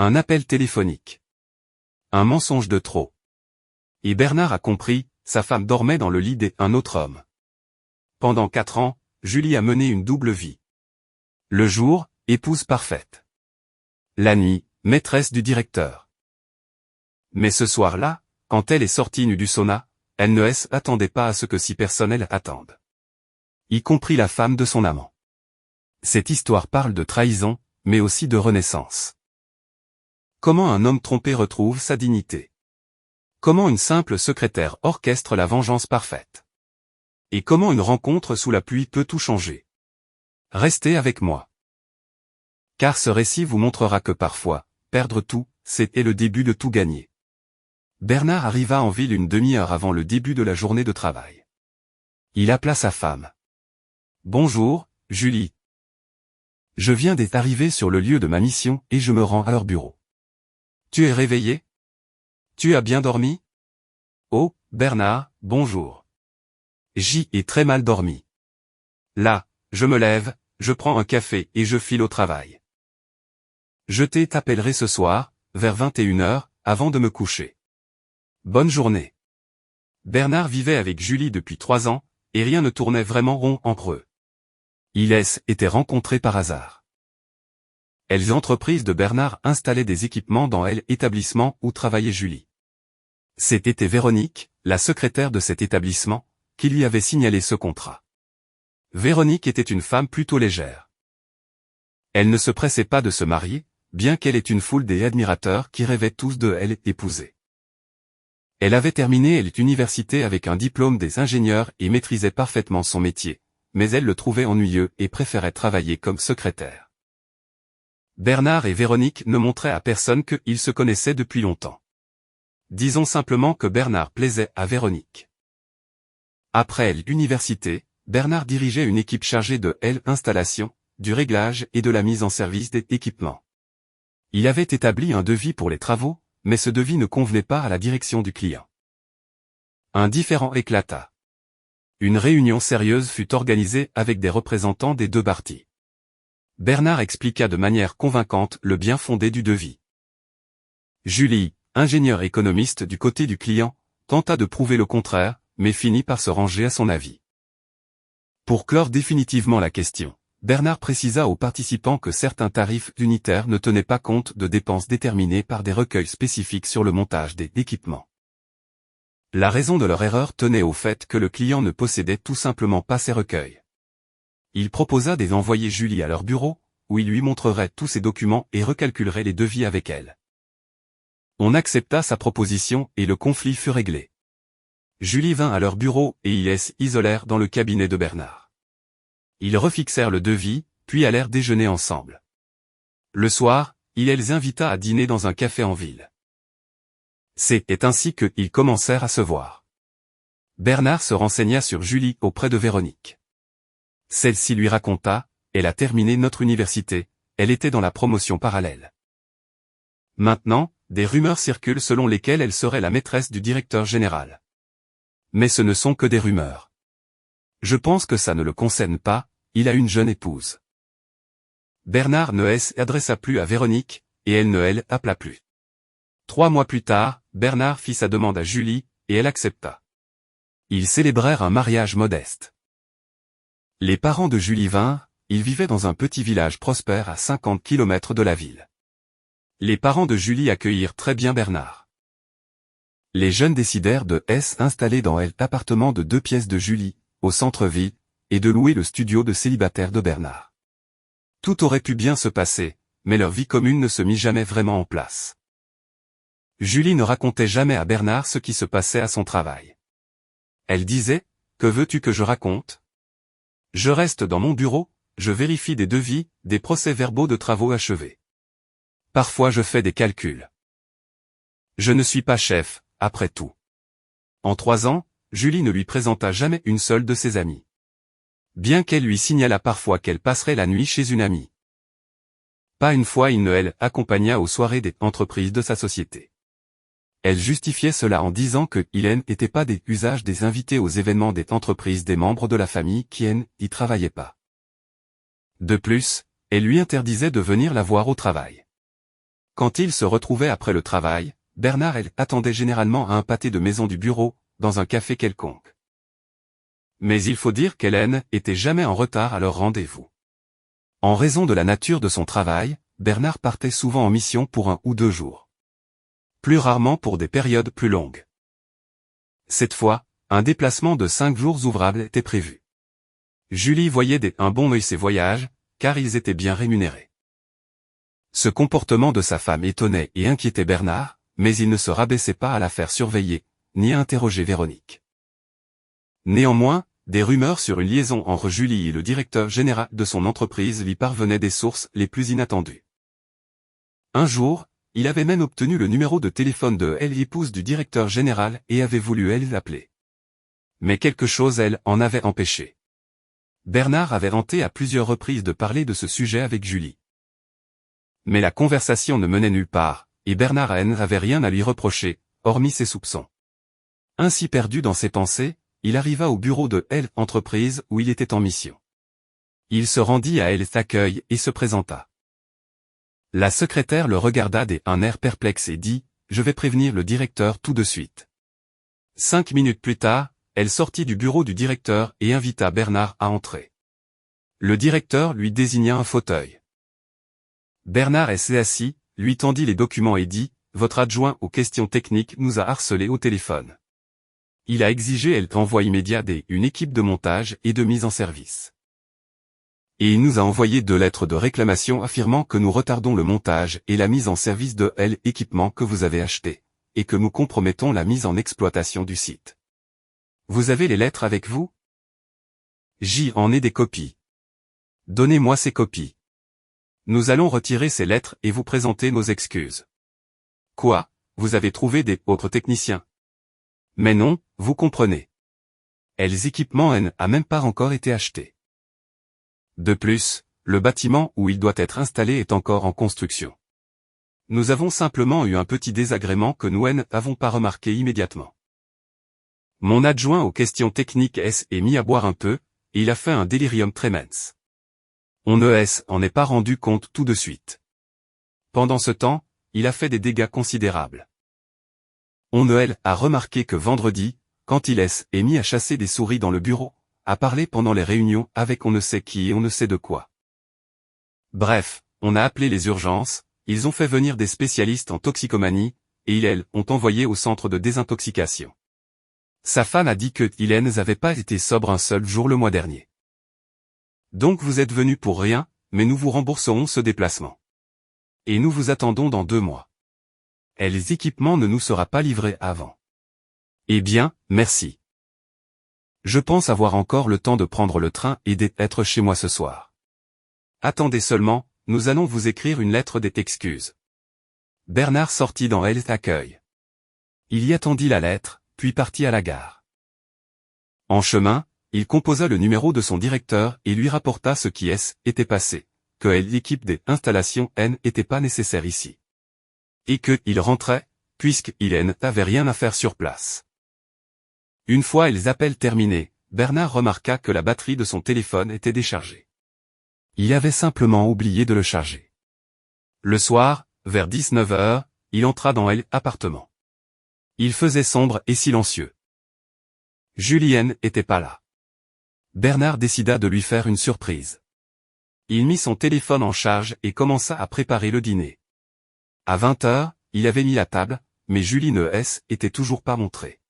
Un appel téléphonique. Un mensonge de trop. Et Bernard a compris, sa femme dormait dans le lit d'un autre homme. Pendant 4 ans, Julie a mené une double vie. Le jour, épouse parfaite. La nuit, maîtresse du directeur. Mais ce soir-là, quand elle est sortie nue du sauna, elle ne s'attendait pas à ce que 6 personnes attendent. Y compris la femme de son amant. Cette histoire parle de trahison, mais aussi de renaissance. Comment un homme trompé retrouve sa dignité. Comment une simple secrétaire orchestre la vengeance parfaite. Et comment une rencontre sous la pluie peut tout changer. Restez avec moi. Car ce récit vous montrera que parfois, perdre tout, c'était le début de tout gagner. Bernard arriva en ville une demi-heure avant le début de la journée de travail. Il appela sa femme. « Bonjour, Julie. Je viens d'arriver sur le lieu de ma mission et je me rends à leur bureau. Tu es réveillé? Tu as bien dormi? Oh, Bernard, bonjour. J'y ai très mal dormi. Là, je me lève, je prends un café et je file au travail. Je t'appellerai ce soir, vers 21h, avant de me coucher. Bonne journée. » Bernard vivait avec Julie depuis 3 ans, et rien ne tournait vraiment rond entre eux. Ils étaient rencontrés par hasard. Les entreprises de Bernard installaient des équipements dans l'établissement où travaillait Julie. C'était Véronique, la secrétaire de cet établissement, qui lui avait signalé ce contrat. Véronique était une femme plutôt légère. Elle ne se pressait pas de se marier, bien qu'elle ait une foule d'admirateurs qui rêvaient tous de l'épouser. Elle avait terminé l'université avec un diplôme des ingénieurs et maîtrisait parfaitement son métier, mais elle le trouvait ennuyeux et préférait travailler comme secrétaire. Bernard et Véronique ne montraient à personne qu'ils se connaissaient depuis longtemps. Disons simplement que Bernard plaisait à Véronique. Après l'université, Bernard dirigeait une équipe chargée de l'installation, du réglage et de la mise en service des équipements. Il avait établi un devis pour les travaux, mais ce devis ne convenait pas à la direction du client. Un différend éclata. Une réunion sérieuse fut organisée avec des représentants des 2 parties. Bernard expliqua de manière convaincante le bien fondé du devis. Julie, ingénieure économiste du côté du client, tenta de prouver le contraire, mais finit par se ranger à son avis. Pour clore définitivement la question, Bernard précisa aux participants que certains tarifs unitaires ne tenaient pas compte de dépenses déterminées par des recueils spécifiques sur le montage des équipements. La raison de leur erreur tenait au fait que le client ne possédait tout simplement pas ces recueils. Il proposa d'envoyer Julie à leur bureau, où il lui montrerait tous ses documents et recalculerait les devis avec elle. On accepta sa proposition et le conflit fut réglé. Julie vint à leur bureau et ils s'isolèrent dans le cabinet de Bernard. Ils refixèrent le devis, puis allèrent déjeuner ensemble. Le soir, il les invita à dîner dans un café en ville. C'est ainsi qu'ils commencèrent à se voir. Bernard se renseigna sur Julie auprès de Véronique. Celle-ci lui raconta, elle a terminé notre université, elle était dans la promotion parallèle. Maintenant, des rumeurs circulent selon lesquelles elle serait la maîtresse du directeur général. Mais ce ne sont que des rumeurs. Je pense que ça ne le concerne pas, il a une jeune épouse. Bernard ne s'adressa plus à Véronique, et elle ne l'appela plus. 3 mois plus tard, Bernard fit sa demande à Julie, et elle accepta. Ils célébrèrent un mariage modeste. Les parents de Julie vinrent, ils vivaient dans un petit village prospère à 50 km de la ville. Les parents de Julie accueillirent très bien Bernard. Les jeunes décidèrent de s'installer dans l'appartement de 2 pièces de Julie, au centre-ville, et de louer le studio de célibataire de Bernard. Tout aurait pu bien se passer, mais leur vie commune ne se mit jamais vraiment en place. Julie ne racontait jamais à Bernard ce qui se passait à son travail. Elle disait, « Que veux-tu que je raconte? Je reste dans mon bureau, je vérifie des devis, des procès-verbaux de travaux achevés. Parfois je fais des calculs. Je ne suis pas chef, après tout. » En 3 ans, Julie ne lui présenta jamais une seule de ses amies. Bien qu'elle lui signala parfois qu'elle passerait la nuit chez une amie. Pas une fois il ne l'accompagna aux soirées des entreprises de sa société. Elle justifiait cela en disant qu'il n'était pas des usages des invités aux événements des entreprises des membres de la famille qui n'y travaillaient pas. De plus, elle lui interdisait de venir la voir au travail. Quand il se retrouvait après le travail, Bernard attendait généralement à un pâté de maison du bureau, dans un café quelconque. Mais il faut dire qu'Hélène était jamais en retard à leur rendez-vous. En raison de la nature de son travail, Bernard partait souvent en mission pour 1 ou 2 jours. Plus rarement pour des périodes plus longues. Cette fois, un déplacement de 5 jours ouvrables était prévu. Julie voyait un bon œil ces voyages, car ils étaient bien rémunérés. Ce comportement de sa femme étonnait et inquiétait Bernard, mais il ne se rabaissait pas à la faire surveiller, ni à interroger Véronique. Néanmoins, des rumeurs sur une liaison entre Julie et le directeur général de son entreprise lui parvenaient des sources les plus inattendues. Un jour, il avait même obtenu le numéro de téléphone de l'épouse du directeur général et avait voulu l'appeler. Mais quelque chose en avait empêché. Bernard avait tenté à plusieurs reprises de parler de ce sujet avec Julie. Mais la conversation ne menait nulle part, et Bernard n'avait rien à lui reprocher, hormis ses soupçons. Ainsi perdu dans ses pensées, il arriva au bureau de l'entreprise où il était en mission. Il se rendit à l'accueil et se présenta. La secrétaire le regarda d'un air perplexe et dit « Je vais prévenir le directeur tout de suite ». 5 minutes plus tard, elle sortit du bureau du directeur et invita Bernard à entrer. Le directeur lui désigna un fauteuil. Bernard s'est assis, lui tendit les documents et dit « Votre adjoint aux questions techniques nous a harcelés au téléphone. Il a exigé l'envoi immédiat d'une équipe de montage et de mise en service. Et il nous a envoyé 2 lettres de réclamation affirmant que nous retardons le montage et la mise en service de l'équipement que vous avez acheté, et que nous compromettons la mise en exploitation du site. Vous avez les lettres avec vous? J'y en ai des copies. Donnez-moi ces copies. Nous allons retirer ces lettres et vous présenter nos excuses. Quoi, vous avez trouvé autres techniciens? Mais non, vous comprenez. L'équipement n'a même pas encore été acheté. De plus, le bâtiment où il doit être installé est encore en construction. Nous avons simplement eu un petit désagrément que nous n'avons pas remarqué immédiatement. Mon adjoint aux questions techniques est mis à boire un peu, et il a fait un délirium tremens. On ne en est pas rendu compte tout de suite. Pendant ce temps, il a fait des dégâts considérables. On a remarqué que vendredi, quand il est mis à chasser des souris dans le bureau, à parler pendant les réunions avec on ne sait qui et on ne sait de quoi. Bref, on a appelé les urgences, ils ont fait venir des spécialistes en toxicomanie, et ils ont envoyé au centre de désintoxication. Sa femme a dit que n'avait pas été sobre un seul jour le mois dernier. Donc vous êtes venu pour rien, mais nous vous rembourserons ce déplacement. Et nous vous attendons dans 2 mois. Les équipements ne nous sera pas livré avant. Eh bien, merci. Je pense avoir encore le temps de prendre le train et d'être chez moi ce soir. Attendez seulement, nous allons vous écrire une lettre d'excuses. Bernard sortit dans l'accueil. Il y attendit la lettre, puis partit à la gare. En chemin, il composa le numéro de son directeur et lui rapporta ce qui était passé, que l'équipe d'installation n'était pas nécessaire ici. Et qu'il rentrait, puisqu'il n'avait rien à faire sur place. Une fois les appels terminés, Bernard remarqua que la batterie de son téléphone était déchargée. Il avait simplement oublié de le charger. Le soir, vers 19h, il entra dans l'appartement. Il faisait sombre et silencieux. Julienne n'était pas là. Bernard décida de lui faire une surprise. Il mit son téléphone en charge et commença à préparer le dîner. À 20h, il avait mis la table, mais Julie était toujours pas montrée.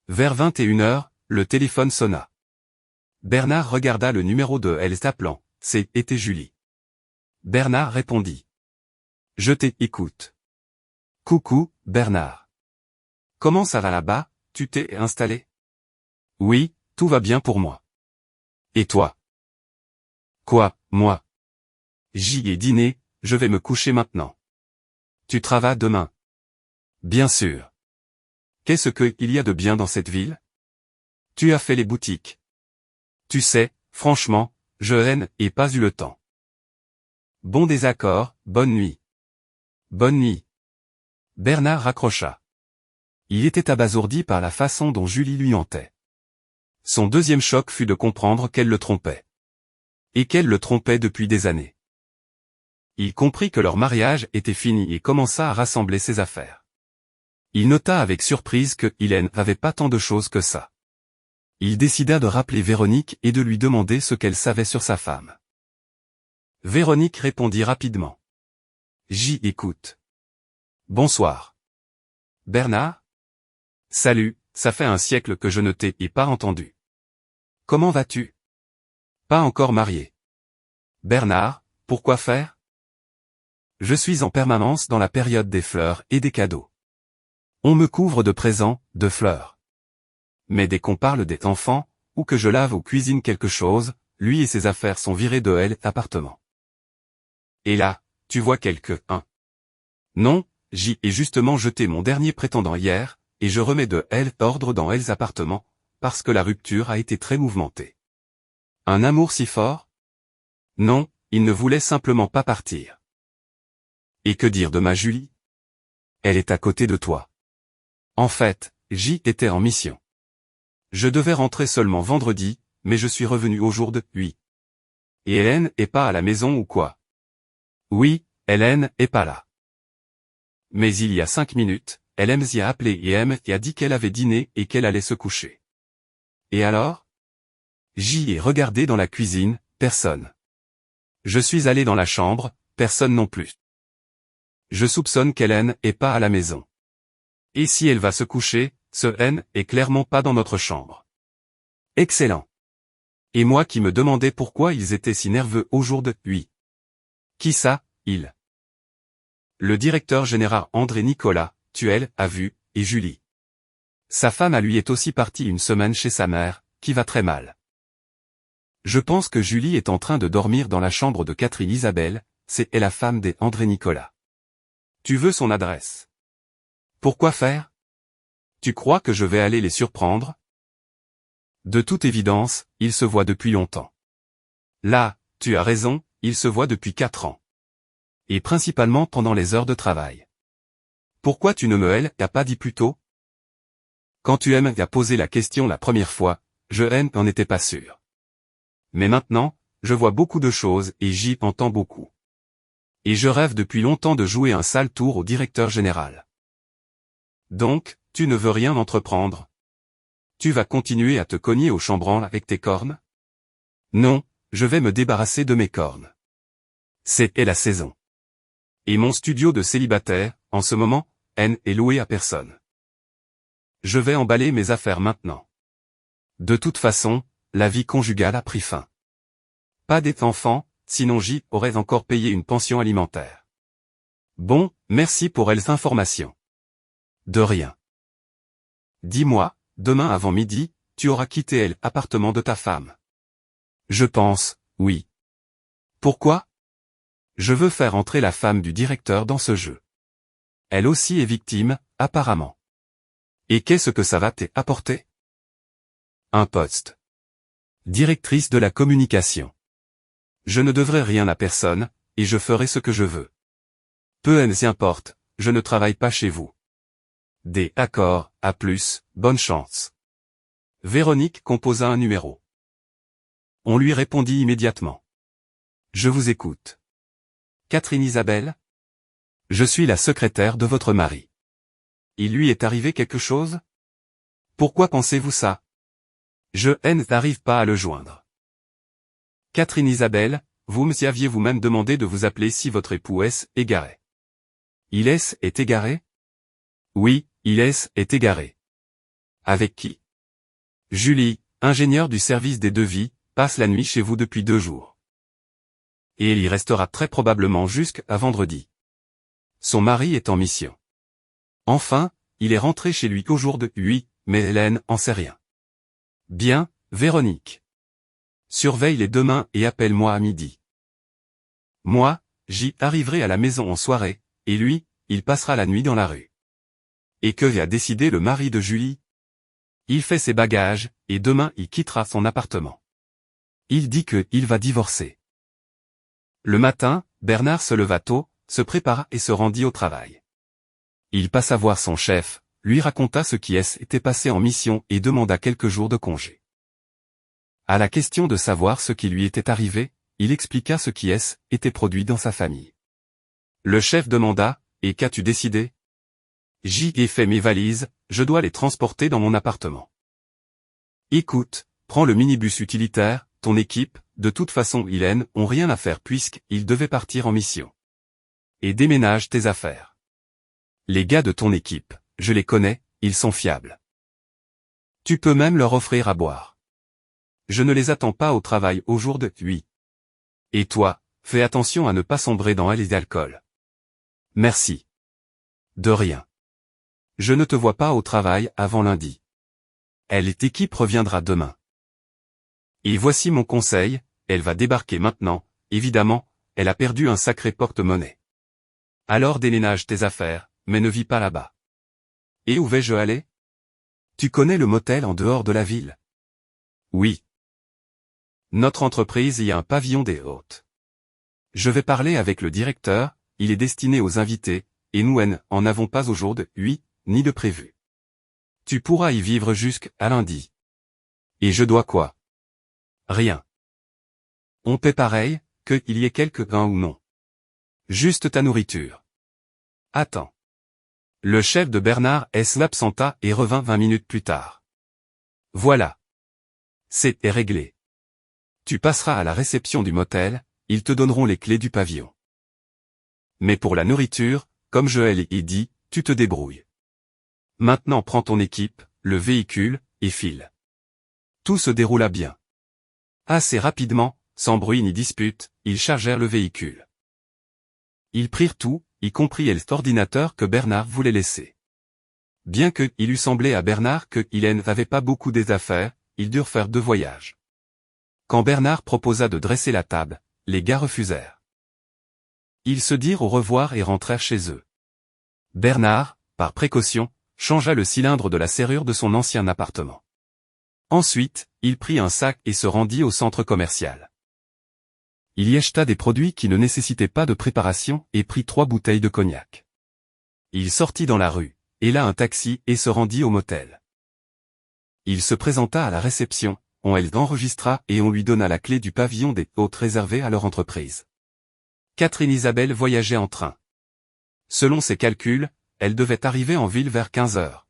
Vers 21h, le téléphone sonna. Bernard regarda le numéro de appelant, c'était Julie. Bernard répondit. Je t'écoute. Coucou, Bernard. Comment ça va là-bas, tu t'es installé? Oui, tout va bien pour moi. Et toi? Quoi, moi? J'y ai dîné, je vais me coucher maintenant. Tu travailles demain? Bien sûr. Qu'est-ce qu'il y a de bien dans cette ville? Tu as fait les boutiques. Tu sais, franchement, je n'ai pas eu le temps. Bon désaccord, bonne nuit. Bonne nuit. Bernard raccrocha. Il était abasourdi par la façon dont Julie lui mentait. Son deuxième choc fut de comprendre qu'elle le trompait. Et qu'elle le trompait depuis des années. Il comprit que leur mariage était fini et commença à rassembler ses affaires. Il nota avec surprise que Hélène n'avait pas tant de choses que ça. Il décida de rappeler Véronique et de lui demander ce qu'elle savait sur sa femme. Véronique répondit rapidement. J'y écoute. Bonsoir. Bernard? Salut, ça fait un siècle que je ne t'ai pas entendu. Comment vas-tu? Pas encore marié. Bernard, pourquoi faire? Je suis en permanence dans la période des fleurs et des cadeaux. On me couvre de présents, de fleurs. Mais dès qu'on parle des enfants, ou que je lave ou cuisine quelque chose, lui et ses affaires sont virés de l'appartement. Et là, tu vois Non, j'y ai justement jeté mon dernier prétendant hier, et je remets de ordre dans appartements, parce que la rupture a été très mouvementée. Un amour si fort? Non, il ne voulait simplement pas partir. Et que dire de ma Julie? Elle est à côté de toi. En fait, j'y étais en mission. Je devais rentrer seulement vendredi, mais je suis revenu au jour de 8. Et Hélène est pas à la maison ou quoi? Oui, Hélène est pas là. Mais il y a 5 minutes, elle m'y a appelé et a dit qu'elle avait dîné et qu'elle allait se coucher. Et alors? J'y ai regardé dans la cuisine, personne. Je suis allé dans la chambre, personne non plus. Je soupçonne qu'Hélène est pas à la maison. Et si elle va se coucher, ce est clairement pas dans notre chambre. Excellent. Et moi qui me demandais pourquoi ils étaient si nerveux au jour de 8. Qui ça, il? Le directeur général André Nicolas, Tuel, a vu, et Julie. Sa femme à lui est aussi partie une semaine chez sa mère, qui va très mal. Je pense que Julie est en train de dormir dans la chambre de Catherine Isabelle, c'est la femme des André Nicolas. Tu veux son adresse? Pourquoi faire? Tu crois que je vais aller les surprendre? De toute évidence, ils se voient depuis longtemps. Là, tu as raison, ils se voient depuis 4 ans. Et principalement pendant les heures de travail. Pourquoi tu ne me l'as pas dit plus tôt? Quand tu m'as posé la question la première fois, je n'en étais pas sûr. Mais maintenant, je vois beaucoup de choses et j'y entends beaucoup. Et je rêve depuis longtemps de jouer un sale tour au directeur général. Donc, tu ne veux rien entreprendre? Tu vas continuer à te cogner au chambranle avec tes cornes? Non, je vais me débarrasser de mes cornes. C'est la saison. Et mon studio de célibataire, en ce moment, est loué à personne. Je vais emballer mes affaires maintenant. De toute façon, la vie conjugale a pris fin. Pas d'enfants, sinon j'y aurais encore payé une pension alimentaire. Bon, merci pour les informations. De rien. Dis-moi, demain avant midi, tu auras quitté l'appartement de ta femme. Je pense, oui. Pourquoi? Je veux faire entrer la femme du directeur dans ce jeu. Elle aussi est victime, apparemment. Et qu'est-ce que ça va t'apporter? Un poste. Directrice de la communication. Je ne devrai rien à personne, et je ferai ce que je veux. Peu importe, je ne travaille pas chez vous. D'accord, à plus, bonne chance. Véronique composa un numéro. On lui répondit immédiatement. Je vous écoute. Catherine Isabelle? Je suis la secrétaire de votre mari. Il lui est arrivé quelque chose? Pourquoi pensez-vous ça? Je n'arrive pas à le joindre. Catherine Isabelle, vous m'y aviez vous-même demandé de vous appeler si votre époux est égaré. Il est égaré? Oui, il est égaré. Avec qui? Julie, ingénieure du service des devis, passe la nuit chez vous depuis 2 jours. Et elle y restera très probablement jusqu'à vendredi. Son mari est en mission. Enfin, il est rentré chez lui au jour de 8, mais Hélène en sait rien. Bien, Véronique. Surveille-les demain et appelle-moi à midi. Moi, j'y arriverai à la maison en soirée, et lui, il passera la nuit dans la rue. Et que a décidé le mari de Julie? Il fait ses bagages, et demain il quittera son appartement. Il dit qu'il va divorcer. Le matin, Bernard se leva tôt, se prépara et se rendit au travail. Il passa voir son chef, lui raconta ce qui était passé en mission et demanda quelques jours de congé. À la question de savoir ce qui lui était arrivé, il expliqua ce qui était produit dans sa famille. Le chef demanda, et qu'as-tu décidé? J'y ai fait mes valises, je dois les transporter dans mon appartement. Écoute, prends le minibus utilitaire, ton équipe, de toute façon ils n'ont rien à faire puisqu'ils devaient partir en mission. Et déménage tes affaires. Les gars de ton équipe, je les connais, ils sont fiables. Tu peux même leur offrir à boire. Je ne les attends pas au travail au jour de 8. Et toi, fais attention à ne pas sombrer dans les alcools. Merci. De rien. Je ne te vois pas au travail avant lundi. L'équipe reviendra demain. Et voici mon conseil, elle va débarquer maintenant, évidemment, elle a perdu un sacré porte-monnaie. Alors déménage tes affaires, mais ne vis pas là-bas. Et où vais-je aller? Tu connais le motel en dehors de la ville? Oui. Notre entreprise y a un pavillon des hôtes. Je vais parler avec le directeur, il est destiné aux invités, et nous en avons pas au jour de 8, ni de prévu. Tu pourras y vivre jusqu'à lundi. Et je dois quoi? Rien. On paie pareil, qu'il y ait quelqu'un ou non. Juste ta nourriture. Attends. Le chef de Bernard s'absenta et revint 20 minutes plus tard. Voilà. C'est réglé. Tu passeras à la réception du motel, ils te donneront les clés du pavillon. Mais pour la nourriture, comme je l'ai dit, tu te débrouilles. Maintenant prends ton équipe, le véhicule, et file. Tout se déroula bien. Assez rapidement, sans bruit ni dispute, ils chargèrent le véhicule. Ils prirent tout, y compris l'ordinateur que Bernard voulait laisser. Bien que il eût semblé à Bernard qu'il n'avait pas beaucoup des affaires, ils durent faire 2 voyages. Quand Bernard proposa de dresser la table, les gars refusèrent. Ils se dirent au revoir et rentrèrent chez eux. Bernard, par précaution, changea le cylindre de la serrure de son ancien appartement. Ensuite, il prit un sac et se rendit au centre commercial. Il y acheta des produits qui ne nécessitaient pas de préparation et prit 3 bouteilles de cognac. Il sortit dans la rue, héla un taxi et se rendit au motel. Il se présenta à la réception, on l'enregistra et on lui donna la clé du pavillon des hôtes réservé à leur entreprise. Catherine Isabelle voyageait en train. Selon ses calculs, elle devait arriver en ville vers 15 heures.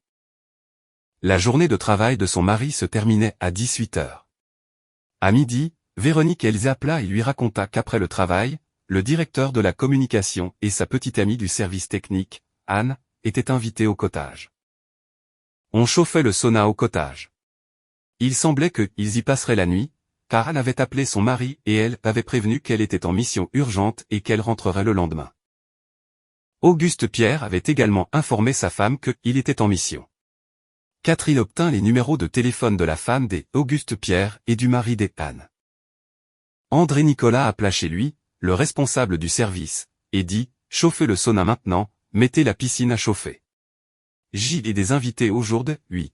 La journée de travail de son mari se terminait à 18 heures. À midi, Véronique les appela et lui raconta qu'après le travail, le directeur de la communication et sa petite amie du service technique, Anne, étaient invités au cottage. On chauffait le sauna au cottage. Il semblait qu'ils y passeraient la nuit, car Anne avait appelé son mari et elle avait prévenu qu'elle était en mission urgente et qu'elle rentrerait le lendemain. Auguste Pierre avait également informé sa femme qu'il était en mission. Catherine obtint les numéros de téléphone de la femme des Auguste Pierre et du mari des Anne. André Nicolas appela chez lui, le responsable du service, et dit « Chauffez le sauna maintenant, mettez la piscine à chauffer. J et des invités au jour de 8.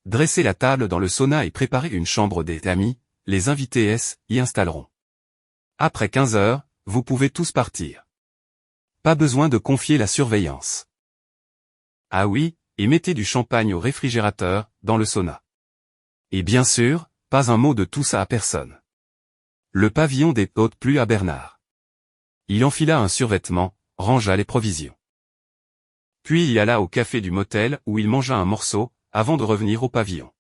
Dressez la table dans le sauna et préparez une chambre des amis, les invités y installeront. Après 15 heures, vous pouvez tous partir. Pas besoin de confier la surveillance. Ah oui, et mettez du champagne au réfrigérateur, dans le sauna. Et bien sûr, pas un mot de tout ça à personne. Le pavillon des hôtes plut à Bernard. Il enfila un survêtement, rangea les provisions. Puis il alla au café du motel où il mangea un morceau, avant de revenir au pavillon.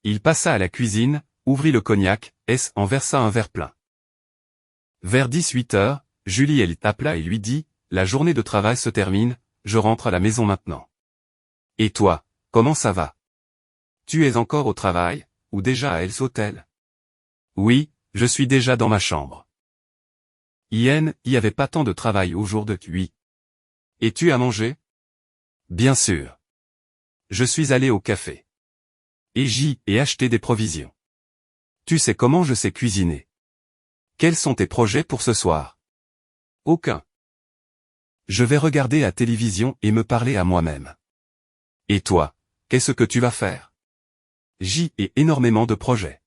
Il passa à la cuisine, ouvrit le cognac, en versa un verre plein. Vers 18 heures, Julie l'appela et lui dit, la journée de travail se termine, je rentre à la maison maintenant. Et toi, comment ça va? Tu es encore au travail, ou déjà à Hells Hotel? Oui, je suis déjà dans ma chambre. Y avait pas tant de travail au jour de 8. Et tu as mangé? Bien sûr. Je suis allé au café. Et j'y ai acheté des provisions. Tu sais comment je sais cuisiner? Quels sont tes projets pour ce soir? Aucun. Je vais regarder la télévision et me parler à moi-même. Et toi, qu'est-ce que tu vas faire? J'y ai énormément de projets.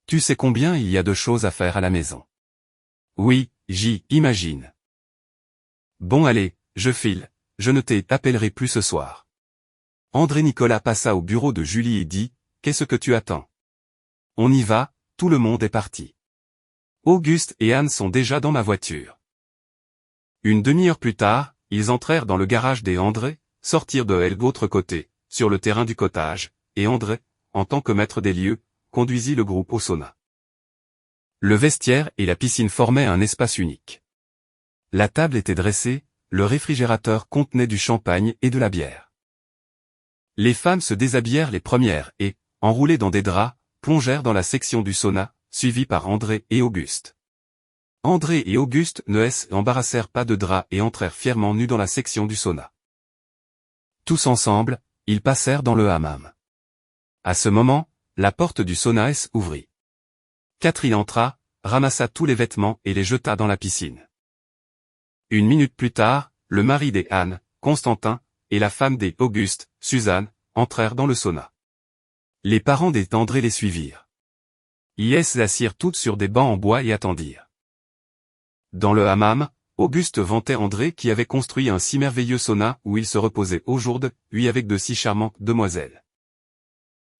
Tu sais combien il y a de choses à faire à la maison? Oui, j'y imagine. Bon allez, je file, je ne t'appellerai plus ce soir. André Nicolas passa au bureau de Julie et dit, qu'est-ce que tu attends? On y va, tout le monde est parti. Auguste et Anne sont déjà dans ma voiture. Une demi-heure plus tard, ils entrèrent dans le garage des André, sortirent de l'autre côté, sur le terrain du cottage, et André, en tant que maître des lieux, conduisit le groupe au sauna. Le vestiaire et la piscine formaient un espace unique. La table était dressée, le réfrigérateur contenait du champagne et de la bière. Les femmes se déshabillèrent les premières et, enroulées dans des draps, plongèrent dans la section du sauna, suivies par André et Auguste. André et Auguste ne s'embarrassèrent pas de draps et entrèrent fièrement nus dans la section du sauna. Tous ensemble, ils passèrent dans le hammam. À ce moment, la porte du sauna s'ouvrit. Catherine entra, ramassa tous les vêtements et les jeta dans la piscine. Une minute plus tard, le mari des Anne, Constantin, et la femme des Auguste, Suzanne, entrèrent dans le sauna. Les parents des André les suivirent. Ils s'assirent toutes sur des bancs en bois et attendirent. Dans le hammam, Auguste vantait André qui avait construit un si merveilleux sauna où il se reposait au jour de nuit avec de si charmantes demoiselles.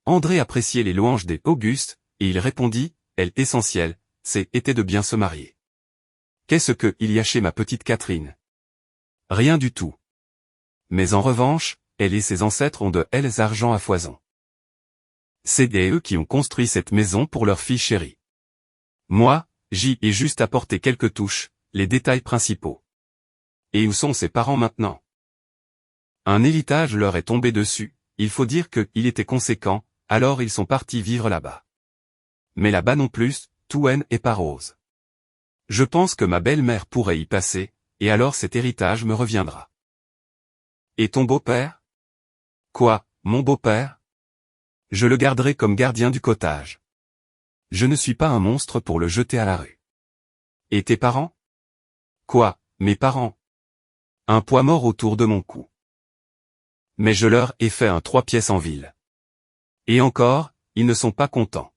André appréciait les louanges des Auguste, et il répondit, l'essentiel, était de bien se marier. Qu'est-ce que il y a chez ma petite Catherine? Rien du tout. Mais en revanche, elle et ses ancêtres ont de l'argent à foison. C'est eux qui ont construit cette maison pour leur fille chérie. Moi, j'y ai juste apporté quelques touches, les détails principaux. Et où sont ses parents maintenant? Un héritage leur est tombé dessus, il faut dire qu'il était conséquent, alors ils sont partis vivre là-bas. Mais là-bas non plus, tout n'est pas rose. Je pense que ma belle-mère pourrait y passer, et alors cet héritage me reviendra. Et ton beau-père? Quoi, mon beau-père? Je le garderai comme gardien du cottage. Je ne suis pas un monstre pour le jeter à la rue. Et tes parents? Quoi, mes parents? Un poids mort autour de mon cou. Mais je leur ai fait un 3 pièces en ville. Et encore, ils ne sont pas contents.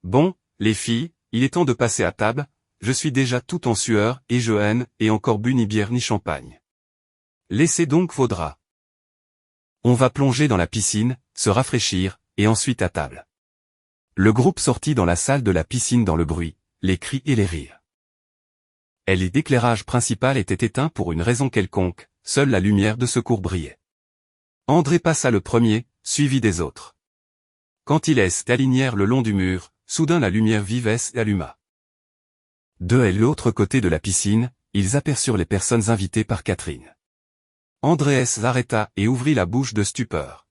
Bon, les filles, il est temps de passer à table, je suis déjà tout en sueur et je haine et encore bu ni bière ni champagne. Laissez donc vos draps. On va plonger dans la piscine, se rafraîchir, et ensuite à table. Le groupe sortit dans la salle de la piscine dans le bruit, les cris et les rires. L'éclairage principal était éteint pour une raison quelconque, seule la lumière de secours brillait. André passa le premier, suivi des autres. Quand ils s'alignèrent le long du mur, soudain la lumière vive s'alluma. De l'autre côté de la piscine, ils aperçurent les personnes invitées par Catherine. André s'arrêta et ouvrit la bouche de stupeur.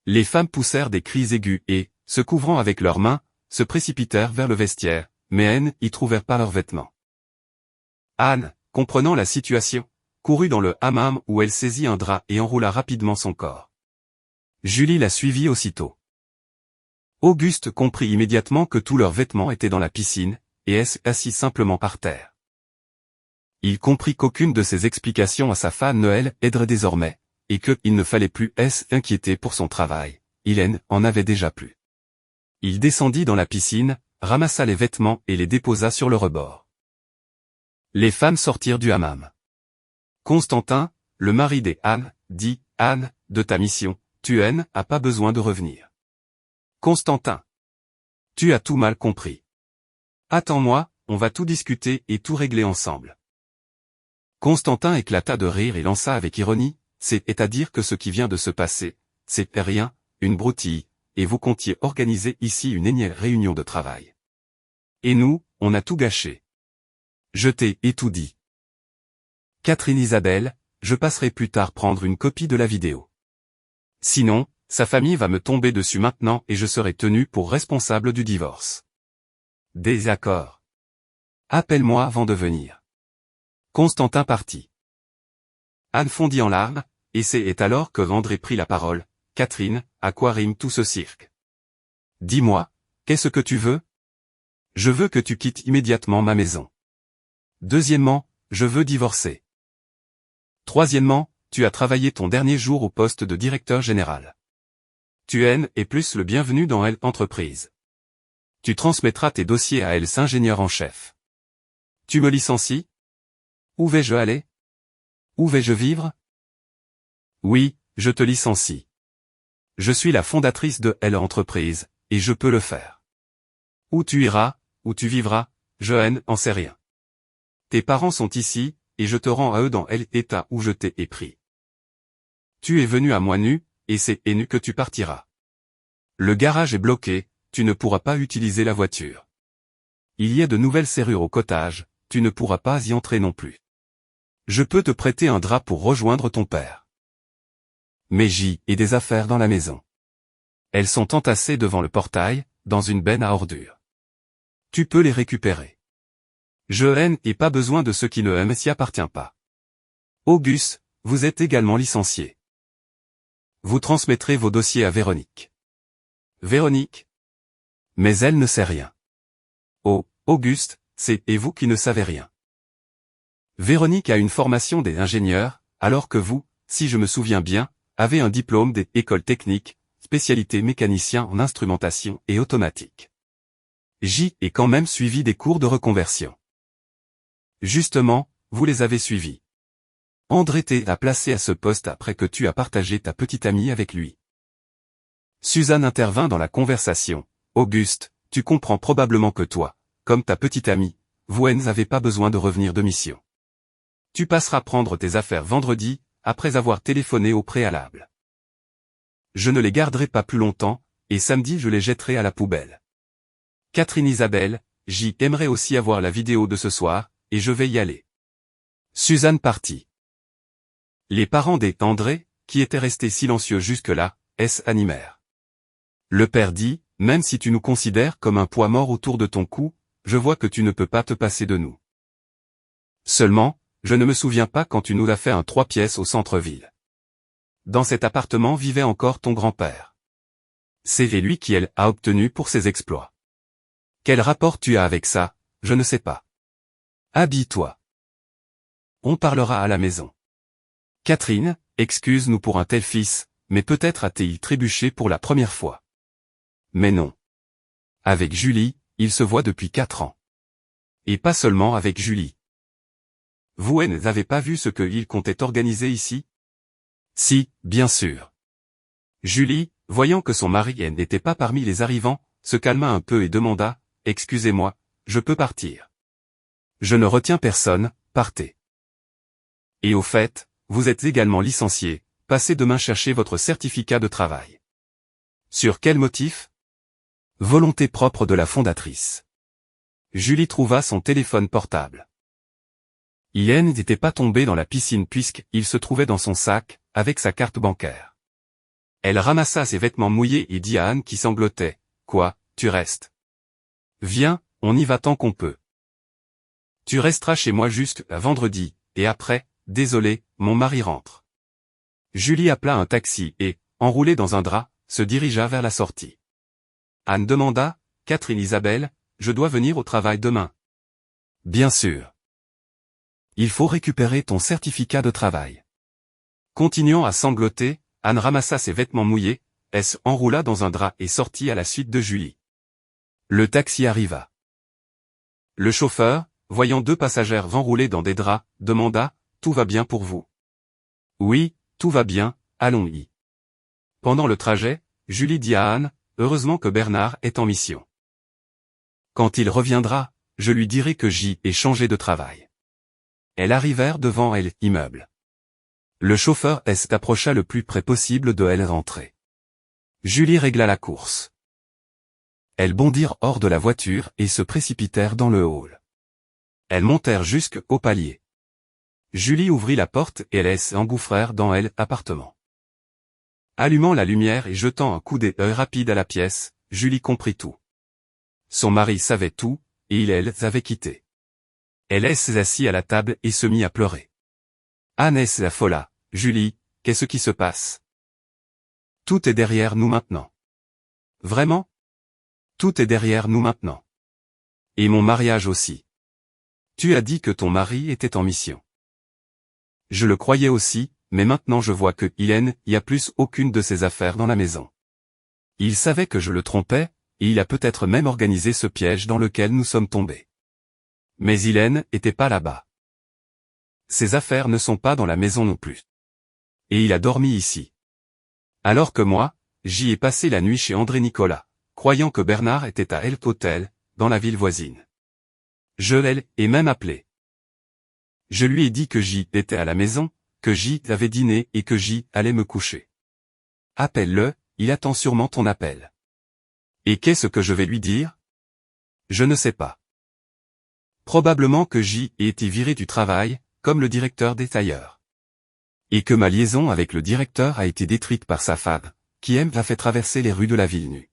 Les femmes poussèrent des cris aigus et, se couvrant avec leurs mains, se précipitèrent vers le vestiaire, mais elles y trouvèrent pas leurs vêtements. Anne, comprenant la situation, courut dans le hammam où elle saisit un drap et enroula rapidement son corps. Julie la suivit aussitôt. Auguste comprit immédiatement que tous leurs vêtements étaient dans la piscine, et assis simplement par terre. Il comprit qu'aucune de ses explications à sa femme Noël aiderait désormais, et qu'il ne fallait plus s'inquiéter pour son travail, il en avait déjà plus. Il descendit dans la piscine, ramassa les vêtements et les déposa sur le rebord. Les femmes sortirent du hammam. Constantin, le mari des Anne, dit, Anne, de ta mission, tu n'as pas besoin de revenir. Constantin. Tu as tout mal compris. Attends-moi, on va tout discuter et tout régler ensemble. Constantin éclata de rire et lança avec ironie, c'est-à-dire que ce qui vient de se passer, c'est rien, une broutille, et vous comptiez organiser ici une énième réunion de travail. Et nous, on a tout gâché. Je t'ai tout dit. Catherine Isabelle, je passerai plus tard prendre une copie de la vidéo. Sinon, sa famille va me tomber dessus maintenant et je serai tenu pour responsable du divorce. Désaccord. Appelle-moi avant de venir. Constantin partit. Anne fondit en larmes, et c'est alors que André prit la parole. Catherine, à quoi rime tout ce cirque? Dis-moi, qu'est-ce que tu veux? Je veux que tu quittes immédiatement ma maison. Deuxièmement, je veux divorcer. Troisièmement, tu as travaillé ton dernier jour au poste de directeur général. Tu es plus le bienvenu dans l'entreprise. Tu transmettras tes dossiers à l'ingénieur en chef. Tu me licencies? Où vais-je aller? Où vais-je vivre? Oui, je te licencie. Je suis la fondatrice de l'entreprise, et je peux le faire. Où tu iras, où tu vivras, je n'en sais rien. Tes parents sont ici, et je te rends à eux dans l'état où je t'ai épris. Tu es venu à moi nu, et c'est nu que tu partiras. Le garage est bloqué, tu ne pourras pas utiliser la voiture. Il y a de nouvelles serrures au cottage, tu ne pourras pas y entrer non plus. Je peux te prêter un drap pour rejoindre ton père. Mais j'y ai des affaires dans la maison. Elles sont entassées devant le portail, dans une benne à ordures. Tu peux les récupérer. Je n'ai pas besoin de ce qui ne s'y appartient pas. Auguste, vous êtes également licencié. Vous transmettrez vos dossiers à Véronique. Véronique? Mais elle ne sait rien. Oh, Auguste, c'est vous qui ne savez rien. Véronique a une formation d'ingénieur, alors que vous, si je me souviens bien, avez un diplôme des écoles techniques, spécialité mécanicien en instrumentation et automatique. J'y ai quand même suivi des cours de reconversion. Justement, vous les avez suivis. André t'a placé à ce poste après que tu as partagé ta petite amie avec lui. Suzanne intervint dans la conversation. Auguste, tu comprends probablement que toi, comme ta petite amie, vous n'avez pas besoin de revenir de mission. Tu passeras prendre tes affaires vendredi, après avoir téléphoné au préalable. Je ne les garderai pas plus longtemps, et samedi je les jetterai à la poubelle. Catherine Isabelle, j'y aimerais aussi avoir la vidéo de ce soir, et je vais y aller. Suzanne partit. Les parents d'André, qui étaient restés silencieux jusque-là, s'animèrent. Le père dit, même si tu nous considères comme un poids mort autour de ton cou, je vois que tu ne peux pas te passer de nous. Seulement, je ne me souviens pas quand tu nous as fait un 3 pièces au centre-ville. Dans cet appartement vivait encore ton grand-père. C'est lui qui a obtenu pour ses exploits. Quel rapport tu as avec ça, je ne sais pas. Habille-toi. On parlera à la maison. Catherine, excuse-nous pour un tel fils, mais peut-être a-t-il trébuché pour la première fois. Mais non. Avec Julie, il se voit depuis 4 ans. Et pas seulement avec Julie. Vous n'avez pas vu ce qu'il comptait organiser ici? Si, bien sûr. Julie, voyant que son mari n'était pas parmi les arrivants, se calma un peu et demanda, « Excusez-moi, je peux partir. » Je ne retiens personne, partez. Et au fait, vous êtes également licencié, passez demain chercher votre certificat de travail. Sur quel motif? Volonté propre de la fondatrice. Julie trouva son téléphone portable. Il n'était pas tombé dans la piscine puisqu'il se trouvait dans son sac, avec sa carte bancaire. Elle ramassa ses vêtements mouillés et dit à Anne qui sanglotait, « Quoi, tu restes? Viens, on y va tant qu'on peut. Tu resteras chez moi jusqu'à vendredi, et après, désolé, mon mari rentre. » Julie appela un taxi et, enroulée dans un drap, se dirigea vers la sortie. Anne demanda, « Catherine Isabelle, je dois venir au travail demain. » Bien sûr. Il faut récupérer ton certificat de travail. Continuant à sangloter, Anne ramassa ses vêtements mouillés, s'enroula dans un drap et sortit à la suite de Julie. Le taxi arriva. Le chauffeur, voyant 2 passagères enroulées dans des draps, demanda, « Tout va bien pour vous? » Oui, tout va bien, allons-y. Pendant le trajet, Julie dit à Anne, « Heureusement que Bernard est en mission. Quand il reviendra, je lui dirai que j'y ai changé de travail. » Elles arrivèrent devant l'immeuble. Le chauffeur s'approcha le plus près possible de elle rentrée. Julie régla la course. Elles bondirent hors de la voiture et se précipitèrent dans le hall. Elles montèrent jusqu'au palier. Julie ouvrit la porte et elles s'engouffrèrent dans l'appartement. Allumant la lumière et jetant un coup d'œil rapide à la pièce, Julie comprit tout. Son mari savait tout, et il avait quitté. Elle s'assit à la table et se mit à pleurer. Anne s'affola. « Julie, qu'est-ce qui se passe? Tout est derrière nous maintenant. » Vraiment? Tout est derrière nous maintenant. Et mon mariage aussi. Tu as dit que ton mari était en mission. Je le croyais aussi, mais maintenant je vois que il y a plus aucune de ses affaires dans la maison. Il savait que je le trompais, et il a peut-être même organisé ce piège dans lequel nous sommes tombés. Mais il n'était pas là-bas. Ses affaires ne sont pas dans la maison non plus. Et il a dormi ici. Alors que moi, j'y ai passé la nuit chez André Nicolas, croyant que Bernard était à l'hôtel, dans la ville voisine. Je l'ai même appelé. Je lui ai dit que j'y étais à la maison, que j'y avais dîné et que j'y allais me coucher. Appelle-le, il attend sûrement ton appel. Et qu'est-ce que je vais lui dire? Je ne sais pas. Probablement que j'y ai été viré du travail, comme le directeur des tailleurs. Et que ma liaison avec le directeur a été détruite par sa femme, qui l'a fait traverser les rues de la ville nue.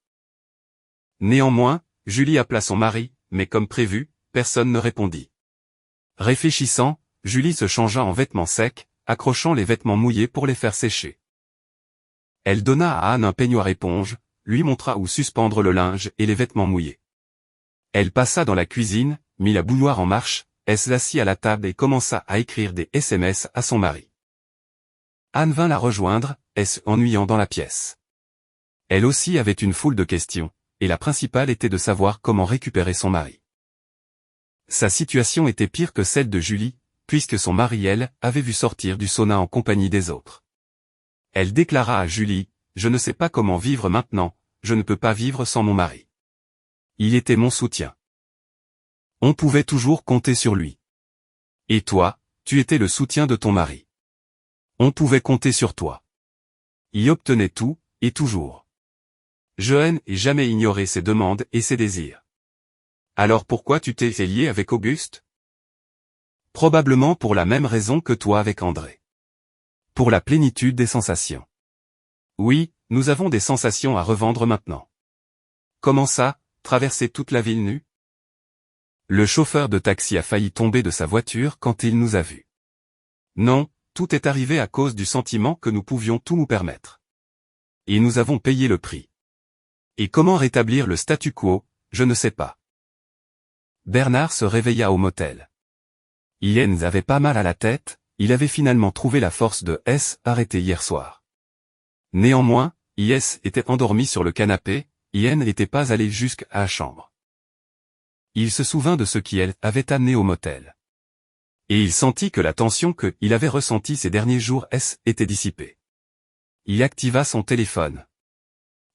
Néanmoins, Julie appela son mari, mais comme prévu, personne ne répondit. Réfléchissant, Julie se changea en vêtements secs, accrochant les vêtements mouillés pour les faire sécher. Elle donna à Anne un peignoir éponge, lui montra où suspendre le linge et les vêtements mouillés. Elle passa dans la cuisine, mit la bouilloire en marche, s'assit à la table et commença à écrire des SMS à son mari. Anne vint la rejoindre, ennuyant dans la pièce. Elle aussi avait une foule de questions, et la principale était de savoir comment récupérer son mari. Sa situation était pire que celle de Julie, puisque son mari, elle, avait vu sortir du sauna en compagnie des autres. Elle déclara à Julie, « Je ne sais pas comment vivre maintenant, je ne peux pas vivre sans mon mari. Il était mon soutien. On pouvait toujours compter sur lui. Et toi, tu étais le soutien de ton mari. On pouvait compter sur toi. Il obtenait tout, et toujours. Je n'ai jamais ignoré ses demandes et ses désirs. Alors pourquoi tu t'es lié avec Auguste? Probablement pour la même raison que toi avec André. Pour la plénitude des sensations. Oui, nous avons des sensations à revendre maintenant. Comment ça, traverser toute la ville nue? Le chauffeur de taxi a failli tomber de sa voiture quand il nous a vus. Non, tout est arrivé à cause du sentiment que nous pouvions tout nous permettre. Et nous avons payé le prix. Et comment rétablir le statu quo, je ne sais pas. Bernard se réveilla au motel. Il avait pas mal à la tête, il avait finalement trouvé la force de s'arrêter hier soir. Néanmoins, Is était endormi sur le canapé, Ien n'était pas allé jusqu'à la chambre. Il se souvint de ce qui elle avait amené au motel. Et il sentit que la tension qu'il avait ressentie ces derniers jours était dissipée. Il activa son téléphone.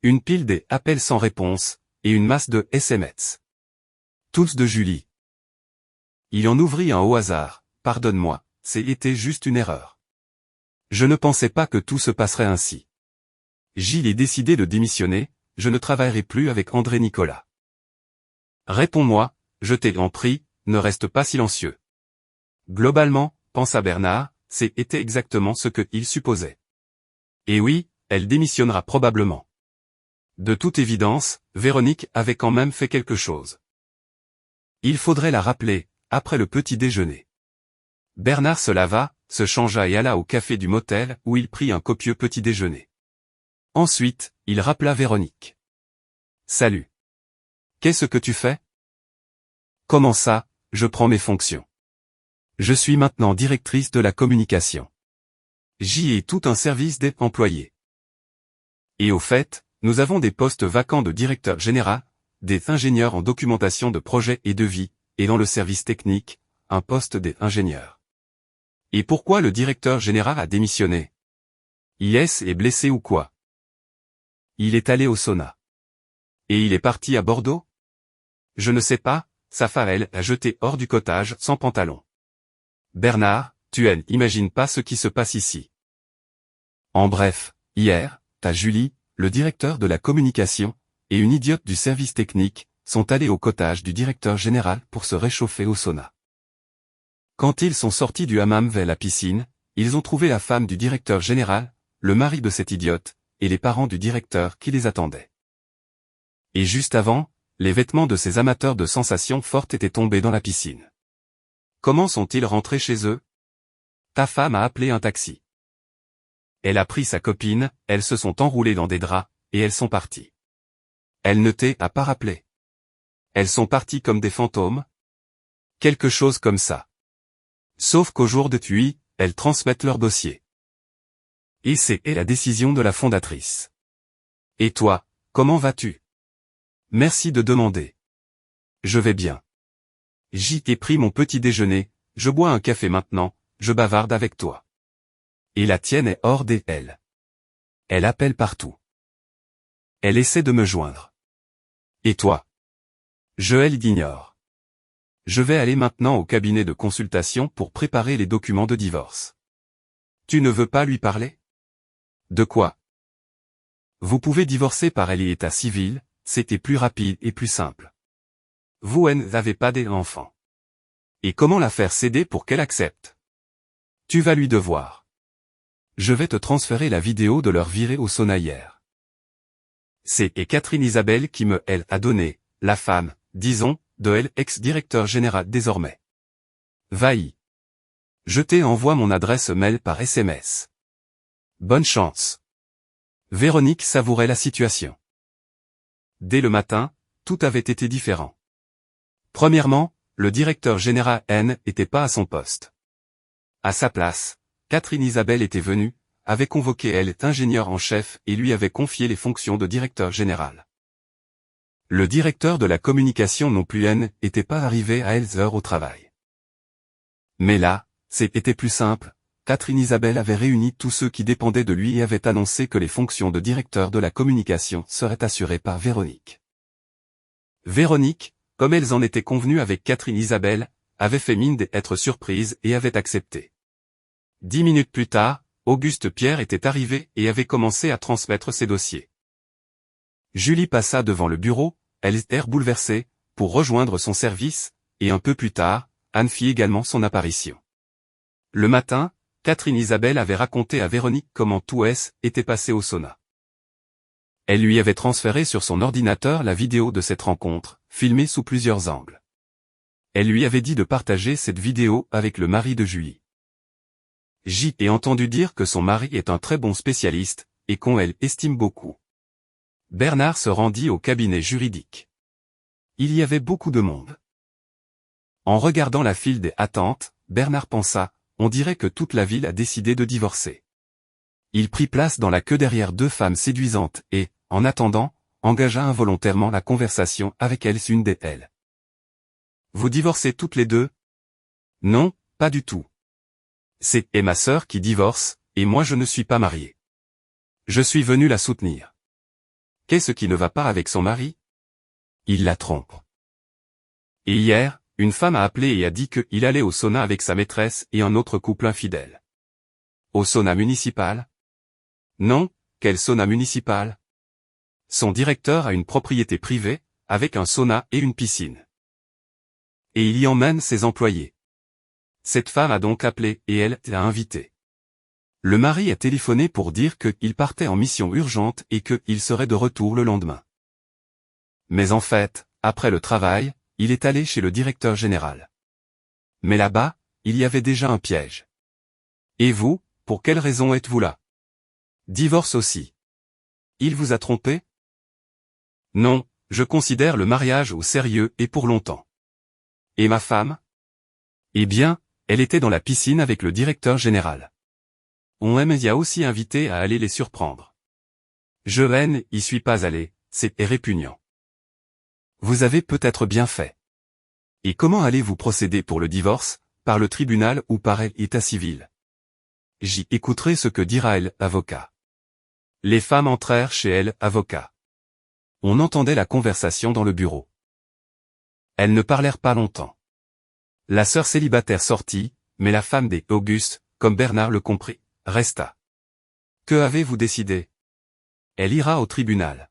Une pile des appels sans réponse, et une masse de SMS. Tous de Julie. Il en ouvrit un au hasard, pardonne-moi, c'était juste une erreur. Je ne pensais pas que tout se passerait ainsi. Gilles est décidé de démissionner, je ne travaillerai plus avec André Nicolas. Réponds-moi, je t'ai en prie, ne reste pas silencieux. Globalement, pensa Bernard, c'était exactement ce qu'il supposait. Et oui, elle démissionnera probablement. De toute évidence, Véronique avait quand même fait quelque chose. Il faudrait la rappeler, après le petit déjeuner. Bernard se lava, se changea et alla au café du motel où il prit un copieux petit déjeuner. Ensuite, il rappela Véronique. Salut. Qu'est-ce que tu fais? Comment ça, je prends mes fonctions. Je suis maintenant directrice de la communication. J'y ai tout un service des employés. Et au fait, nous avons des postes vacants de directeur général, des ingénieurs en documentation de projets et devis, et dans le service technique, un poste des ingénieurs. Et pourquoi le directeur général a démissionné? Is est blessé ou quoi? Il est allé au sauna. Et il est parti à Bordeaux? Je ne sais pas, sa femme elle a jeté hors du cottage sans pantalon. Bernard, tu n'imagines pas ce qui se passe ici. En bref, hier, ta Julie, le directeur de la communication, et une idiote du service technique, sont allés au cottage du directeur général pour se réchauffer au sauna. Quand ils sont sortis du hammam vers la piscine, ils ont trouvé la femme du directeur général, le mari de cette idiote, et les parents du directeur qui les attendaient. Et juste avant, les vêtements de ces amateurs de sensations fortes étaient tombés dans la piscine. Comment sont-ils rentrés chez eux? Ta femme a appelé un taxi. Elle a pris sa copine, elles se sont enroulées dans des draps, et elles sont parties. Elle ne t'a pas rappelé. Elles sont parties comme des fantômes? Quelque chose comme ça. Sauf qu'au jour de TUI, elles transmettent leur dossier. Et c'est la décision de la fondatrice. Et toi, comment vas-tu? Merci de demander. Je vais bien. J'y ai pris mon petit déjeuner, je bois un café maintenant, je bavarde avec toi. Et la tienne est hors des elle. Elle appelle partout. Elle essaie de me joindre. Et toi? Je l'ignore. Je vais aller maintenant au cabinet de consultation pour préparer les documents de divorce. Tu ne veux pas lui parler? De quoi? Vous pouvez divorcer par état civil, c'était plus rapide et plus simple. Vous n'avez pas d'enfant. Et comment la faire céder pour qu'elle accepte? Tu vas lui devoir. Je vais te transférer la vidéo de leur virée au sauna hier. C'est Catherine Isabelle qui me a donné, la femme, disons, de ex-directeur général désormais. Va-y. Je t'envoie mon adresse mail par SMS. Bonne chance. Véronique savourait la situation. Dès le matin, tout avait été différent. Premièrement, le directeur général n'était pas à son poste. À sa place, Catherine Isabelle était venue, avait convoqué ingénieur en chef et lui avait confié les fonctions de directeur général. Le directeur de la communication non plus n'était pas arrivé à heure au travail. Mais là, c'était plus simple, Catherine Isabelle avait réuni tous ceux qui dépendaient de lui et avait annoncé que les fonctions de directeur de la communication seraient assurées par Véronique. Véronique, comme elles en étaient convenues avec Catherine Isabelle, avait fait mine d'être surprise et avait accepté. 10 minutes plus tard, Auguste Pierre était arrivé et avait commencé à transmettre ses dossiers. Julie passa devant le bureau, elle était bouleversée, pour rejoindre son service, et un peu plus tard, Anne fit également son apparition. Le matin, Catherine Isabelle avait raconté à Véronique comment tout était passé au sauna. Elle lui avait transféré sur son ordinateur la vidéo de cette rencontre, filmée sous plusieurs angles. Elle lui avait dit de partager cette vidéo avec le mari de Julie. J a entendu dire que son mari est un très bon spécialiste, et qu'on estime beaucoup. Bernard se rendit au cabinet juridique. Il y avait beaucoup de monde. En regardant la file des attentes, Bernard pensa, on dirait que toute la ville a décidé de divorcer. Il prit place dans la queue derrière deux femmes séduisantes et, en attendant, engagea involontairement la conversation avec une d'elles. Vous divorcez toutes les deux? Non, pas du tout. C'est ma sœur qui divorce, et moi je ne suis pas marié. Je suis venu la soutenir. Qu'est-ce qui ne va pas avec son mari? Il la trompe. Et hier, une femme a appelé et a dit qu'il allait au sauna avec sa maîtresse et un autre couple infidèle. Au sauna municipal? Non, quel sauna municipal? Son directeur a une propriété privée, avec un sauna et une piscine. Et il y emmène ses employés. Cette femme a donc appelé et elle l'a invité. Le mari a téléphoné pour dire qu'il partait en mission urgente et qu'il serait de retour le lendemain. Mais en fait, après le travail, il est allé chez le directeur général. Mais là-bas, il y avait déjà un piège. Et vous, pour quelle raison êtes-vous là? Divorce aussi. Il vous a trompé? Non, je considère le mariage au sérieux et pour longtemps. Et ma femme? Eh bien, elle était dans la piscine avec le directeur général. On y a aussi invité à aller les surprendre. Je y suis pas allé, c'est répugnant. Vous avez peut-être bien fait. Et comment allez-vous procéder pour le divorce, par le tribunal ou par état civil? J'y écouterai ce que dira l'avocat. Les femmes entrèrent chez l'avocat. On entendait la conversation dans le bureau. Elles ne parlèrent pas longtemps. La sœur célibataire sortit, mais la femme d'Auguste, comme Bernard le comprit, resta. Que avez-vous décidé? Elle ira au tribunal.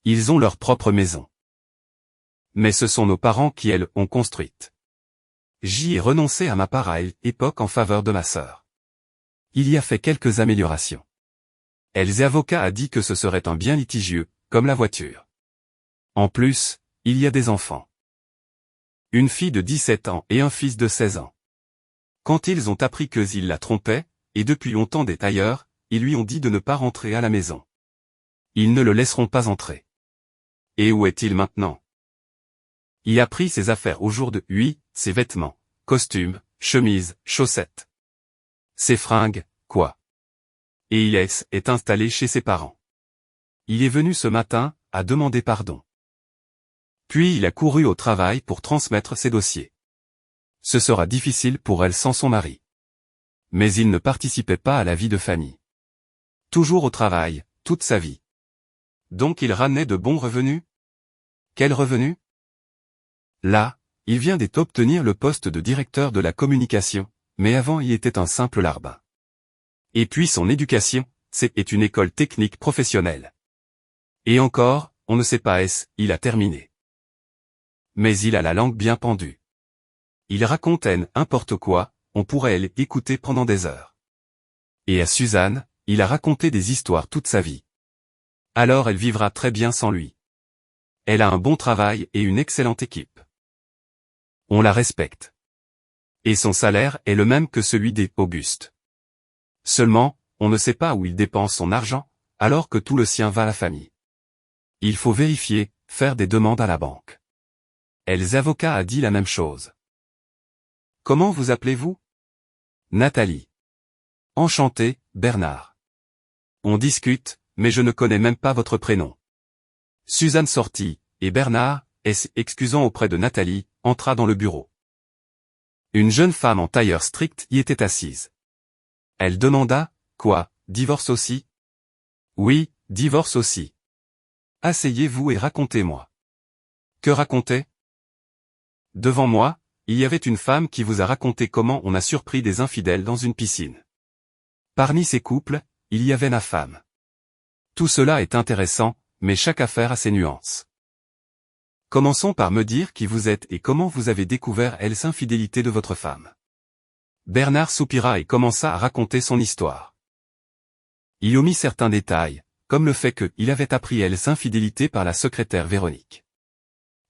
Ils ont leur propre maison. Mais ce sont nos parents qui ont construite. J'y ai renoncé à ma part à l'époque en faveur de ma sœur. Il y a fait quelques améliorations. L'avocat a dit que ce serait un bien litigieux, comme la voiture. En plus, il y a des enfants. Une fille de 17 ans et un fils de 16 ans. Quand ils ont appris qu'il la trompait, et depuis longtemps des tailleurs, ils lui ont dit de ne pas rentrer à la maison. Ils ne le laisseront pas entrer. Et où est-il maintenant? Il a pris ses affaires au jour de lui, ses vêtements, costumes, chemises, chaussettes. Ses fringues, quoi. Et il est installé chez ses parents. Il est venu ce matin, à demander pardon. Puis il a couru au travail pour transmettre ses dossiers. Ce sera difficile pour elle sans son mari. Mais il ne participait pas à la vie de famille. Toujours au travail, toute sa vie. Donc il ramenait de bons revenus? Quels revenus? Là, il vient d'obtenir le poste de directeur de la communication, mais avant il était un simple larbin. Et puis son éducation, c'est une école technique professionnelle. Et encore, on ne sait pas il a terminé. Mais il a la langue bien pendue. Il raconte n'importe quoi, on pourrait l'écouter pendant des heures. Et à Suzanne, il a raconté des histoires toute sa vie. Alors elle vivra très bien sans lui. Elle a un bon travail et une excellente équipe. On la respecte. Et son salaire est le même que celui d'Auguste. Seulement, on ne sait pas où il dépense son argent, alors que tout le sien va à la famille. Il faut vérifier, faire des demandes à la banque. Els avocat a dit la même chose. Comment vous appelez-vous? Nathalie. Enchanté, Bernard. On discute, mais je ne connais même pas votre prénom. Suzanne sortit, et Bernard, excusant auprès de Nathalie, entra dans le bureau. Une jeune femme en tailleur strict y était assise. Elle demanda, quoi, divorce aussi? Oui, divorce aussi. Asseyez-vous et racontez-moi. Que raconter? Devant moi, il y avait une femme qui vous a raconté comment on a surpris des infidèles dans une piscine. Parmi ces couples, il y avait ma femme. Tout cela est intéressant, mais chaque affaire a ses nuances. Commençons par me dire qui vous êtes et comment vous avez découvert l'infidélité de votre femme. Bernard soupira et commença à raconter son histoire. Il omit certains détails, comme le fait qu'il avait appris l'infidélité par la secrétaire Véronique.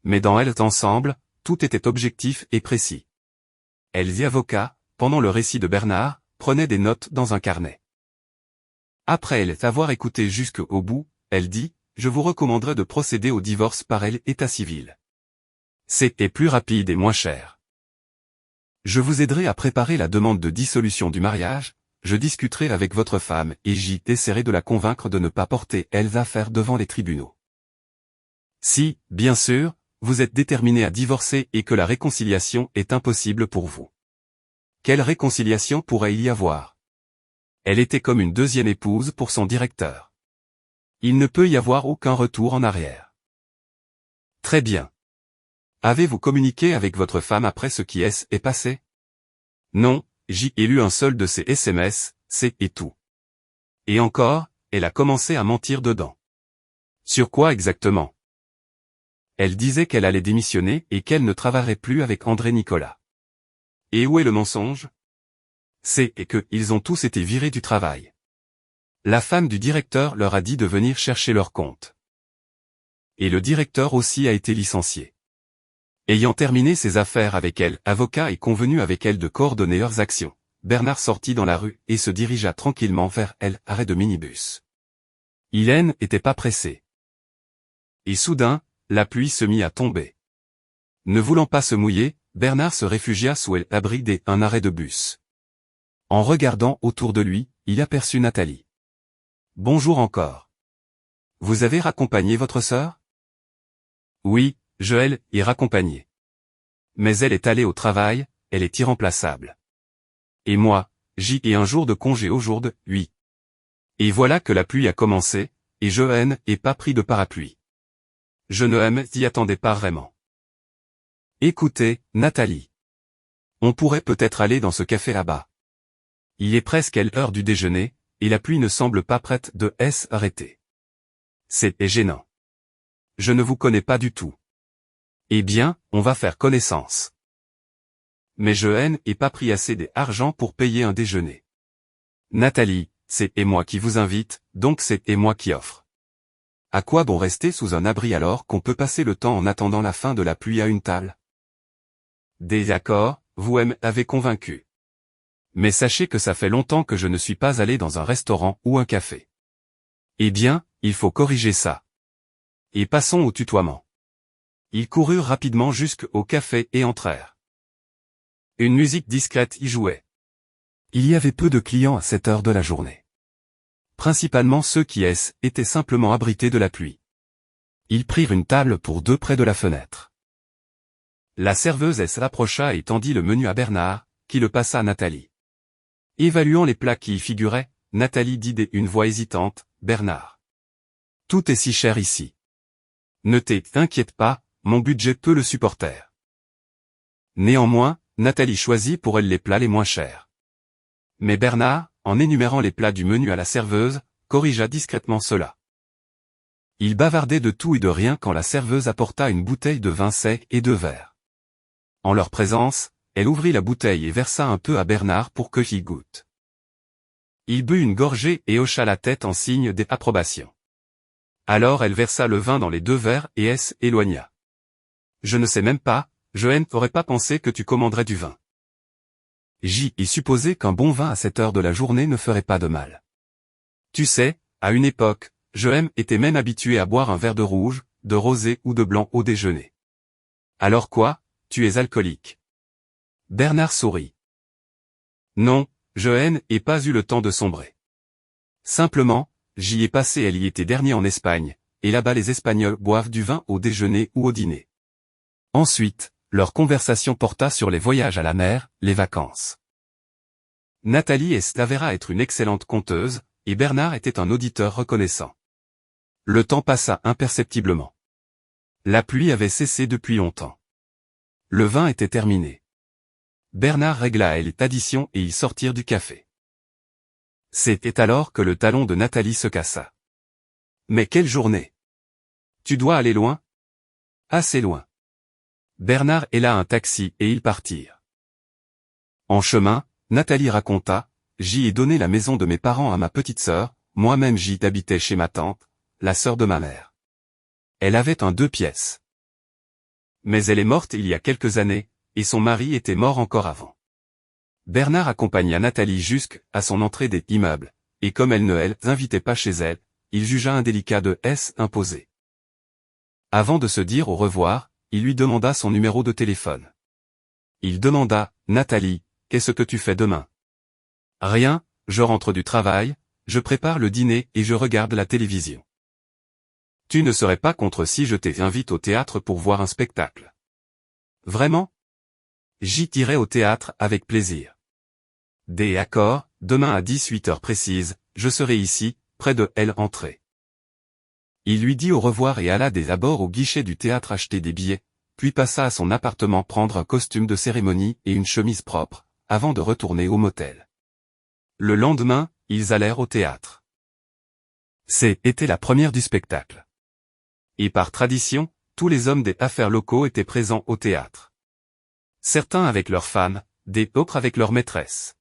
Mais dans ensemble, tout était objectif et précis. Els avocat, pendant le récit de Bernard, prenait des notes dans un carnet. Après avoir écouté jusqu'au bout, elle dit, je vous recommanderais de procéder au divorce par état civil. C'est plus rapide et moins cher. Je vous aiderai à préparer la demande de dissolution du mariage, je discuterai avec votre femme et j'y essaierai de la convaincre de ne pas porter affaire devant les tribunaux. Si, bien sûr, vous êtes déterminé à divorcer et que la réconciliation est impossible pour vous. Quelle réconciliation pourrait-il y avoir? Elle était comme une deuxième épouse pour son directeur. Il ne peut y avoir aucun retour en arrière. Très bien. Avez-vous communiqué avec votre femme après ce qui est passé? Non, j'ai lu un seul de ses SMS, c'est tout. Et encore, elle a commencé à mentir dedans. Sur quoi exactement? Elle disait qu'elle allait démissionner et qu'elle ne travaillerait plus avec André Nicolas. Et où est le mensonge? C'est qu'ils ont tous été virés du travail. La femme du directeur leur a dit de venir chercher leur compte. Et le directeur aussi a été licencié. Ayant terminé ses affaires avec elle, avocat et convenu avec elle de coordonner leurs actions, Bernard sortit dans la rue et se dirigea tranquillement vers arrêt de minibus. Il n'était pas pressé. Et soudain, la pluie se mit à tomber. Ne voulant pas se mouiller, Bernard se réfugia sous l'abri d'un arrêt de bus. En regardant autour de lui, il aperçut Nathalie. Bonjour encore. Vous avez raccompagné votre sœur? Oui, je l'ai raccompagnée. Mais elle est allée au travail, elle est irremplaçable. Et moi, j'y ai un jour de congé au jour de 8. Et voilà que la pluie a commencé, et je n'ai pas pris de parapluie. Je ne m'y attendais pas vraiment. Écoutez, Nathalie. On pourrait peut-être aller dans ce café là-bas. Il est presque l'heure du déjeuner, et la pluie ne semble pas prête de s'arrêter. C'est gênant. Je ne vous connais pas du tout. Eh bien, on va faire connaissance. Mais je n'ai pas pris assez d'argent pour payer un déjeuner. Nathalie, c'est moi qui vous invite, donc c'est moi qui offre. À quoi bon rester sous un abri alors qu'on peut passer le temps en attendant la fin de la pluie à une table? D'accord, vous m'avez convaincu. Mais sachez que ça fait longtemps que je ne suis pas allé dans un restaurant ou un café. Eh bien, il faut corriger ça. Et passons au tutoiement. Ils coururent rapidement jusqu'au café et entrèrent. Une musique discrète y jouait. Il y avait peu de clients à cette heure de la journée. Principalement ceux qui étaient simplement abrités de la pluie. Ils prirent une table pour deux près de la fenêtre. La serveuse s'approcha et tendit le menu à Bernard, qui le passa à Nathalie. Évaluant les plats qui y figuraient, Nathalie dit d'une voix hésitante, « Bernard. Tout est si cher ici. Ne t'inquiète pas, mon budget peut le supporter. Néanmoins, Nathalie choisit pour elle les plats les moins chers. Mais Bernard, en énumérant les plats du menu à la serveuse, corrigea discrètement cela. Il bavardait de tout et de rien quand la serveuse apporta une bouteille de vin sec et 2 verres. En leur présence, elle ouvrit la bouteille et versa un peu à Bernard pour qu'il goûte. Il but une gorgée et hocha la tête en signe d'approbation. Alors elle versa le vin dans les 2 verres et s'éloigna. Je ne sais même pas, je n'aurais pas pensé que tu commanderais du vin. J'y supposé qu'un bon vin à cette heure de la journée ne ferait pas de mal. Tu sais, à une époque, était même habitué à boire un verre de rouge, de rosé ou de blanc au déjeuner. Alors quoi, tu es alcoolique? Bernard sourit. Non, je n'ai pas eu le temps de sombrer. Simplement, j'y ai passé elle y était dernier en Espagne, et là-bas les Espagnols boivent du vin au déjeuner ou au dîner. Ensuite, leur conversation porta sur les voyages à la mer, les vacances. Nathalie s'avéra être une excellente conteuse, et Bernard était un auditeur reconnaissant. Le temps passa imperceptiblement. La pluie avait cessé depuis longtemps. Le vin était terminé. Bernard régla les additions et ils sortirent du café. C'était alors que le talon de Nathalie se cassa. Mais quelle journée! Tu dois aller loin? Assez loin. Bernard héla un taxi et ils partirent. En chemin, Nathalie raconta, j'y ai donné la maison de mes parents à ma petite sœur, moi-même j'y habitais chez ma tante, la sœur de ma mère. Elle avait un 2 pièces. Mais elle est morte il y a quelques années, et son mari était mort encore avant. Bernard accompagna Nathalie jusqu'à son entrée des immeubles, et comme elle ne l'invitait pas chez elle, il jugea indélicat de s'imposer. Avant de se dire au revoir, il lui demanda son numéro de téléphone. Il demanda, Nathalie, qu'est-ce que tu fais demain? Rien, je rentre du travail, je prépare le dîner et je regarde la télévision. Tu ne serais pas contre si je t'invite au théâtre pour voir un spectacle? Vraiment? J'y irai au théâtre avec plaisir. D'accord, demain à 18h précise, je serai ici, près de l'entrée. Il lui dit au revoir et alla d'abord au guichet du théâtre acheter des billets, puis passa à son appartement prendre un costume de cérémonie et une chemise propre, avant de retourner au motel. Le lendemain, ils allèrent au théâtre. C'était la première du spectacle. Et par tradition, tous les hommes des affaires locaux étaient présents au théâtre. Certains avec leurs femmes, d'autres avec leurs maîtresses.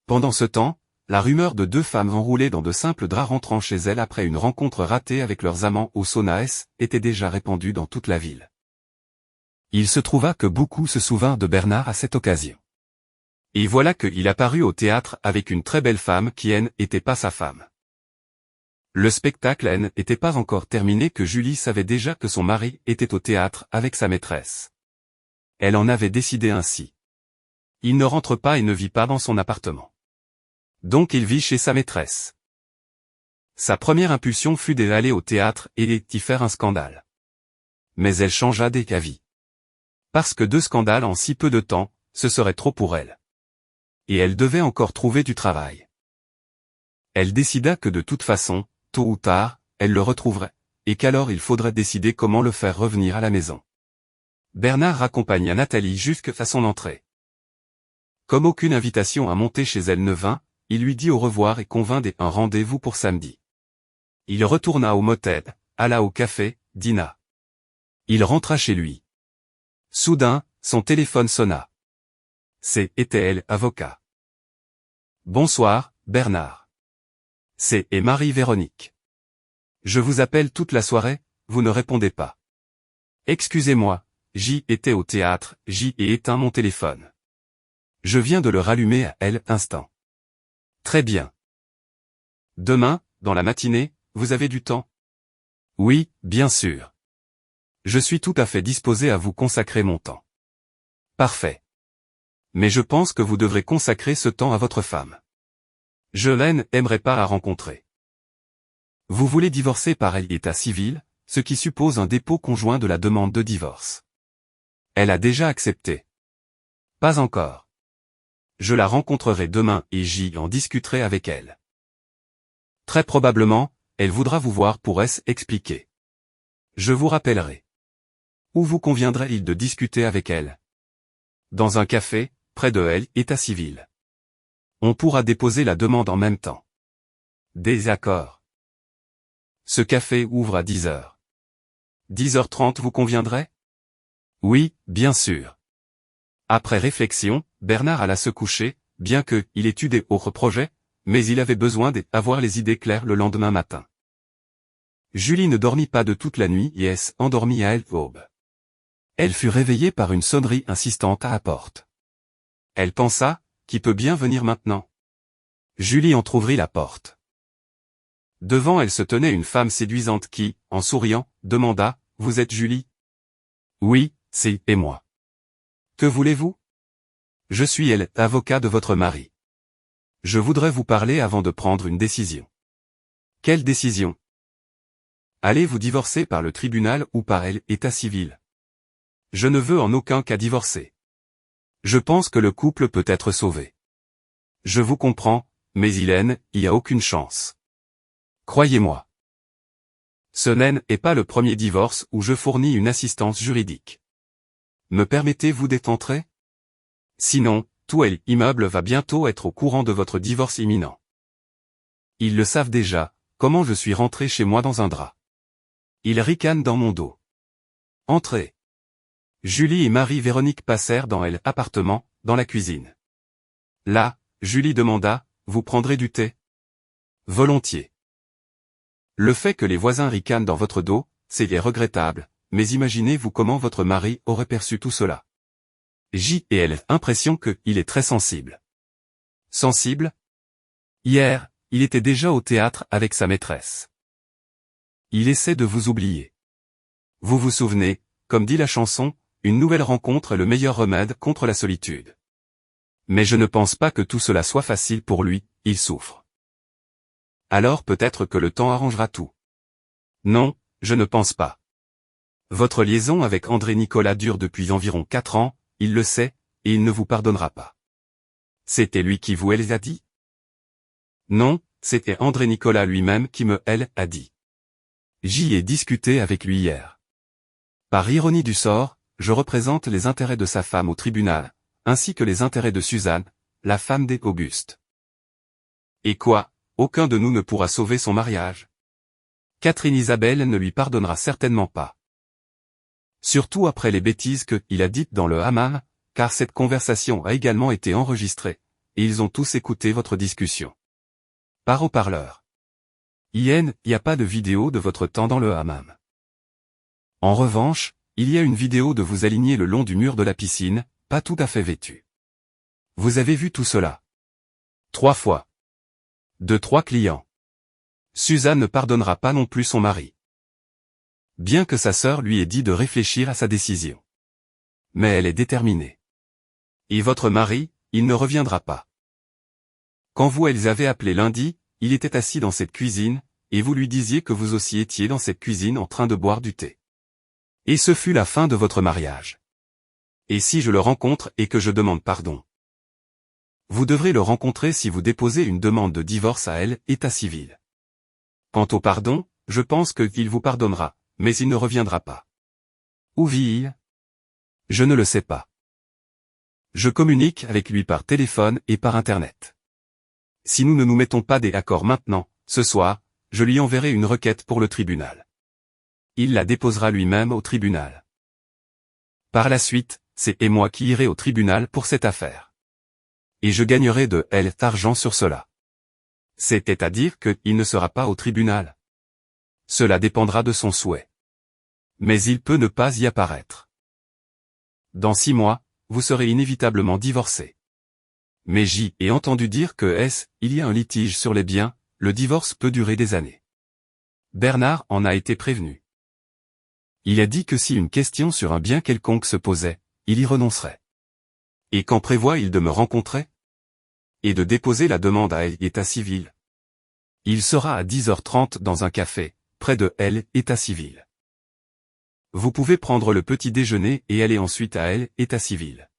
Pendant ce temps, la rumeur de 2 femmes enroulées dans de simples draps rentrant chez elles après une rencontre ratée avec leurs amants au sauna était déjà répandue dans toute la ville. Il se trouva que beaucoup se souvinrent de Bernard à cette occasion. Et voilà qu'il apparut au théâtre avec une très belle femme qui n'était pas sa femme. Le spectacle n'était pas encore terminé que Julie savait déjà que son mari était au théâtre avec sa maîtresse. Elle en avait décidé ainsi. Il ne rentre pas et ne vit pas dans son appartement. Donc il vit chez sa maîtresse. Sa première impulsion fut d'aller au théâtre et d'y faire un scandale. Mais elle changea d'avis. Parce que 2 scandales en si peu de temps, ce serait trop pour elle. Et elle devait encore trouver du travail. Elle décida que de toute façon, tôt ou tard, elle le retrouverait, et qu'alors il faudrait décider comment le faire revenir à la maison. Bernard raccompagna Nathalie jusqu'à son entrée. Comme aucune invitation à monter chez elle ne vint, il lui dit au revoir et convint d'un rendez-vous pour samedi. Il retourna au motel, alla au café, dîna. Il rentra chez lui. Soudain, son téléphone sonna. C'était elle, avocat. Bonsoir, Bernard. C'est Marie-Véronique. Je vous appelle toute la soirée, vous ne répondez pas. Excusez-moi, j'y étais au théâtre, j'y ai éteint mon téléphone. Je viens de le rallumer à l'instant. Très bien. Demain, dans la matinée, vous avez du temps? Oui, bien sûr. Je suis tout à fait disposé à vous consacrer mon temps. Parfait. Mais je pense que vous devrez consacrer ce temps à votre femme. Je n'aimerais pas la rencontrer. Vous voulez divorcer par état civil, ce qui suppose un dépôt conjoint de la demande de divorce. Elle a déjà accepté. Pas encore. Je la rencontrerai demain et j'y en discuterai avec elle. Très probablement, elle voudra vous voir pour expliquer. Je vous rappellerai. Ou vous conviendrait-il de discuter avec elle? Dans un café, près de L, état civil. On pourra déposer la demande en même temps. Désaccord. Ce café ouvre à 10 heures. 10h30 vous conviendrait? Oui, bien sûr. Après réflexion, Bernard alla se coucher, bien que, il ait eu des autres projets, mais il avait besoin d'avoir les idées claires le lendemain matin. Julie ne dormit pas de toute la nuit et s'endormit à l'aube. Elle fut réveillée par une sonnerie insistante à la porte. Elle pensa, qui peut bien venir maintenant? Julie entr'ouvrit la porte. Devant elle se tenait une femme séduisante qui, en souriant, demanda, « Vous êtes Julie ?» Oui, c'est moi. Que voulez-vous? Je suis l'avocat de votre mari. Je voudrais vous parler avant de prendre une décision. Quelle décision? Allez-vous divorcer par le tribunal ou par l'état civil? Je ne veux en aucun cas divorcer. Je pense que le couple peut être sauvé. Je vous comprends, mais il n'y a aucune chance. Croyez-moi. Ce n'est pas le premier divorce où je fournis une assistance juridique. Me permettez-vous d'entrer? Sinon, tout l'immeuble va bientôt être au courant de votre divorce imminent. Ils le savent déjà, comment je suis rentré chez moi dans un drap. Ils ricanent dans mon dos. Entrez. Julie et Marie-Véronique passèrent dans l'appartement, dans la cuisine. Là, Julie demanda, « Vous prendrez du thé ?» Volontiers. Le fait que les voisins ricanent dans votre dos, c'est regrettable, mais imaginez-vous comment votre mari aurait perçu tout cela. J et L, impression qu'il est très sensible. Sensible? Hier, il était déjà au théâtre avec sa maîtresse. Il essaie de vous oublier. Vous vous souvenez, comme dit la chanson, une nouvelle rencontre est le meilleur remède contre la solitude. Mais je ne pense pas que tout cela soit facile pour lui, il souffre. Alors peut-être que le temps arrangera tout. Non, je ne pense pas. Votre liaison avec André Nicolas dure depuis environ 4 ans, il le sait, et il ne vous pardonnera pas. C'était lui qui vous a dit? Non, c'était André Nicolas lui-même qui me a dit. J'y ai discuté avec lui hier. Par ironie du sort, je représente les intérêts de sa femme au tribunal, ainsi que les intérêts de Suzanne, la femme d'Auguste. Et quoi, aucun de nous ne pourra sauver son mariage? Catherine Isabelle ne lui pardonnera certainement pas. Surtout après les bêtises qu'il a dites dans le hammam, car cette conversation a également été enregistrée, et ils ont tous écouté votre discussion. Par haut-parleur. Il n'y a pas de vidéo de votre temps dans le hammam. En revanche, il y a une vidéo de vous aligner le long du mur de la piscine, pas tout à fait vêtu. Vous avez vu tout cela? 3 fois. De 3 clients. Suzanne ne pardonnera pas non plus son mari. Bien que sa sœur lui ait dit de réfléchir à sa décision. Mais elle est déterminée. Et votre mari, il ne reviendra pas. Quand vous avez appelé lundi, il était assis dans cette cuisine, et vous lui disiez que vous aussi étiez dans cette cuisine en train de boire du thé. Et ce fut la fin de votre mariage. Et si je le rencontre et que je demande pardon? Vous devrez le rencontrer si vous déposez une demande de divorce à l'état civil. Quant au pardon, je pense qu'il vous pardonnera, mais il ne reviendra pas. Où vit-il? Je ne le sais pas. Je communique avec lui par téléphone et par Internet. Si nous ne nous mettons pas d'accord maintenant, ce soir, je lui enverrai une requête pour le tribunal. Il la déposera lui-même au tribunal. Par la suite, c'est moi qui irai au tribunal pour cette affaire. Et je gagnerai de l'argent sur cela. C'est-à-dire qu'il ne sera pas au tribunal. Cela dépendra de son souhait. Mais il peut ne pas y apparaître. Dans 6 mois, vous serez inévitablement divorcé. Mais j'y ai entendu dire que il y a un litige sur les biens, le divorce peut durer des années. Bernard en a été prévenu. Il a dit que si une question sur un bien quelconque se posait, il y renoncerait. Et quand prévoit-il de me rencontrer? Et de déposer la demande à l'état civil? Il sera à 10h30 dans un café, près de l'état civil. Vous pouvez prendre le petit déjeuner et aller ensuite à l'état civil.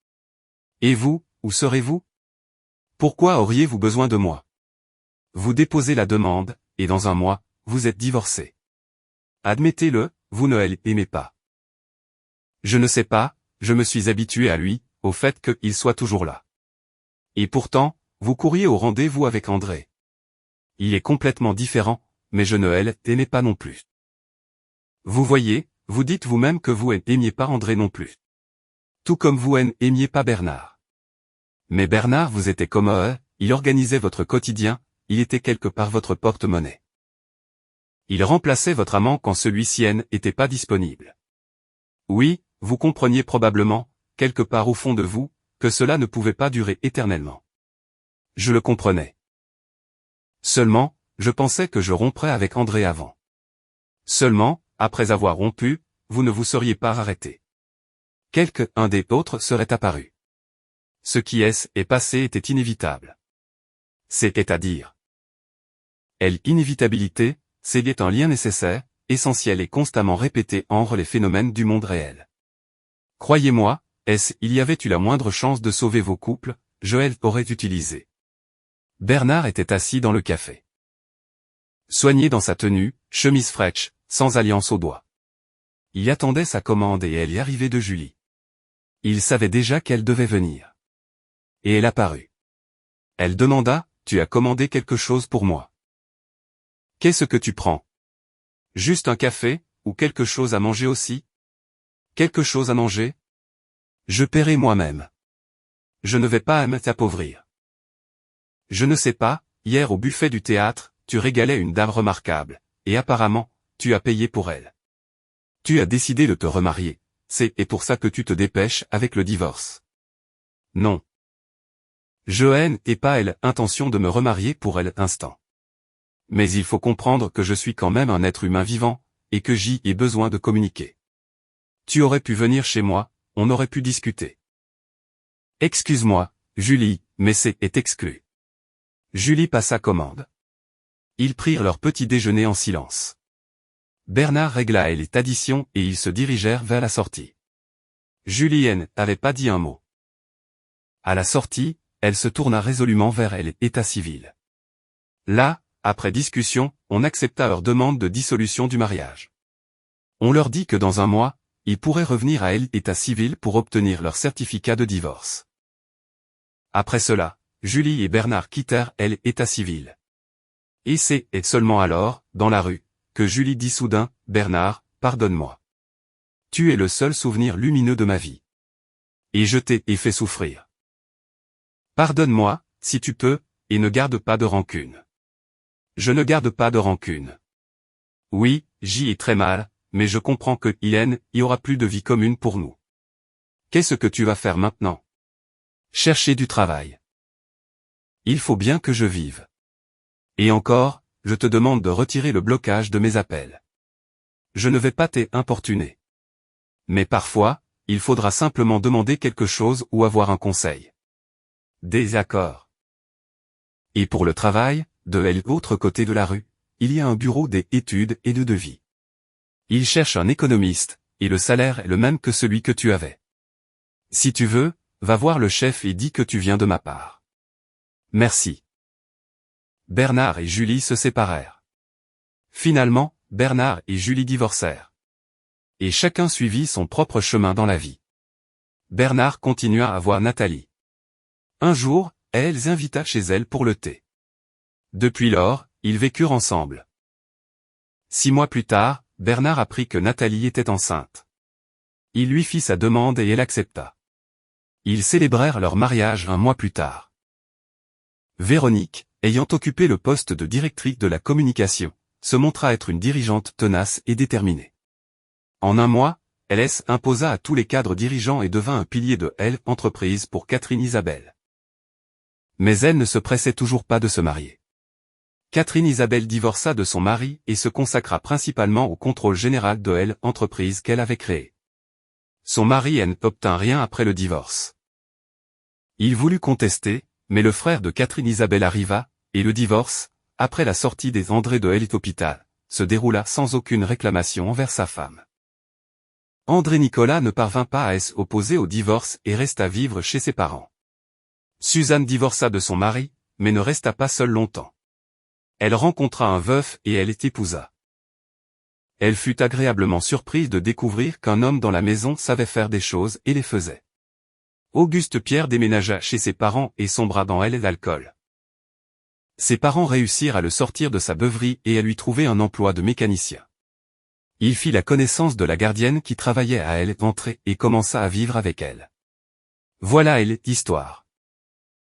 Et vous, où serez-vous? Pourquoi auriez-vous besoin de moi? Vous déposez la demande, et dans un mois, vous êtes divorcé. Admettez-le, vous ne l'aimez pas. Je ne sais pas, je me suis habitué à lui, au fait qu'il soit toujours là. Et pourtant, vous couriez au rendez-vous avec André. Il est complètement différent, mais je ne l'aimais pas non plus. Vous voyez, vous dites vous-même que vous n'aimiez pas André non plus. Tout comme vous n'aimiez pas Bernard. Mais Bernard vous était comme il organisait votre quotidien, il était quelque part votre porte-monnaie. Il remplaçait votre amant quand celui-ci n'était pas disponible. Oui, vous compreniez probablement, quelque part au fond de vous, que cela ne pouvait pas durer éternellement. Je le comprenais. Seulement, je pensais que je romprais avec André avant. Seulement, après avoir rompu, vous ne vous seriez pas arrêté. Quelqu'un des autres serait apparu. Ce qui est passé était inévitable. C'est-à-dire. L'inévitabilité, c'est un lien nécessaire, essentiel et constamment répété entre les phénomènes du monde réel. Croyez-moi, il y avait eu la moindre chance de sauver vos couples, Joël aurait utilisé. Bernard était assis dans le café. Soigné dans sa tenue, chemise fraîche, sans alliance au doigt. Il attendait sa commande et elle y arrivait de Julie. Il savait déjà qu'elle devait venir. Et elle apparut. Elle demanda, « Tu as commandé quelque chose pour moi? Qu'est-ce que tu prends? Juste un café, ou quelque chose à manger aussi? Quelque chose à manger? Je paierai moi-même. Je ne vais pas t'appauvrir. Je ne sais pas, hier au buffet du théâtre, tu régalais une dame remarquable, et apparemment, tu as payé pour elle. Tu as décidé de te remarier, c'est pour ça que tu te dépêches avec le divorce. Non. Je n'ai pas intention de me remarier pour instant. Mais il faut comprendre que je suis quand même un être humain vivant, et que j'y ai besoin de communiquer. Tu aurais pu venir chez moi, on aurait pu discuter. Excuse-moi, Julie, mais c'est exclu. Julie passa commande. Ils prirent leur petit déjeuner en silence. Bernard régla les additions et ils se dirigèrent vers la sortie. Julie n'avait pas dit un mot. À la sortie, elle se tourna résolument vers l'état civil. Là, après discussion, on accepta leur demande de dissolution du mariage. On leur dit que dans un mois, ils pourraient revenir à l'état civil pour obtenir leur certificat de divorce. Après cela, Julie et Bernard quittèrent l'état civil. Et c'est seulement alors, dans la rue, que Julie dit soudain, « Bernard, pardonne-moi. Tu es le seul souvenir lumineux de ma vie. Et je t'ai fait souffrir. Pardonne-moi, si tu peux, et ne garde pas de rancune. » Je ne garde pas de rancune. Oui, j'y ai très mal, mais je comprends que il y aura plus de vie commune pour nous. Qu'est-ce que tu vas faire maintenant? Chercher du travail. Il faut bien que je vive. Et encore, je te demande de retirer le blocage de mes appels. Je ne vais pas t'importuner. Mais parfois, il faudra simplement demander quelque chose ou avoir un conseil. Des accords. Et pour le travail, de l'autre côté de la rue, il y a un bureau d'études et de devis. Il cherche un économiste, et le salaire est le même que celui que tu avais. Si tu veux, va voir le chef et dis que tu viens de ma part. Merci. Bernard et Julie se séparèrent. Finalement, Bernard et Julie divorcèrent. Et chacun suivit son propre chemin dans la vie. Bernard continua à voir Nathalie. Un jour, elle les invita chez elle pour le thé. Depuis lors, ils vécurent ensemble. 6 mois plus tard, Bernard apprit que Nathalie était enceinte. Il lui fit sa demande et elle accepta. Ils célébrèrent leur mariage 1 mois plus tard. Véronique, ayant occupé le poste de directrice de la communication, se montra être une dirigeante tenace et déterminée. En 1 mois, elle imposa à tous les cadres dirigeants et devint un pilier de l'entreprise pour Catherine Isabelle. Mais elle ne se pressait toujours pas de se marier. Catherine Isabelle divorça de son mari et se consacra principalement au contrôle général de l'entreprise qu'elle avait créée. Son mari n'obtint rien après le divorce. Il voulut contester, mais le frère de Catherine Isabelle arriva, et le divorce, après la sortie des André de l'hôpital, se déroula sans aucune réclamation envers sa femme. André Nicolas ne parvint pas à s'opposer au divorce et resta vivre chez ses parents. Suzanne divorça de son mari, mais ne resta pas seule longtemps. Elle rencontra un veuf et elle épousa. Elle fut agréablement surprise de découvrir qu'un homme dans la maison savait faire des choses et les faisait. Auguste Pierre déménagea chez ses parents et sombra dans l'alcool. Ses parents réussirent à le sortir de sa beuverie et à lui trouver un emploi de mécanicien. Il fit la connaissance de la gardienne qui travaillait à l'entrée et commença à vivre avec elle. Voilà l'histoire.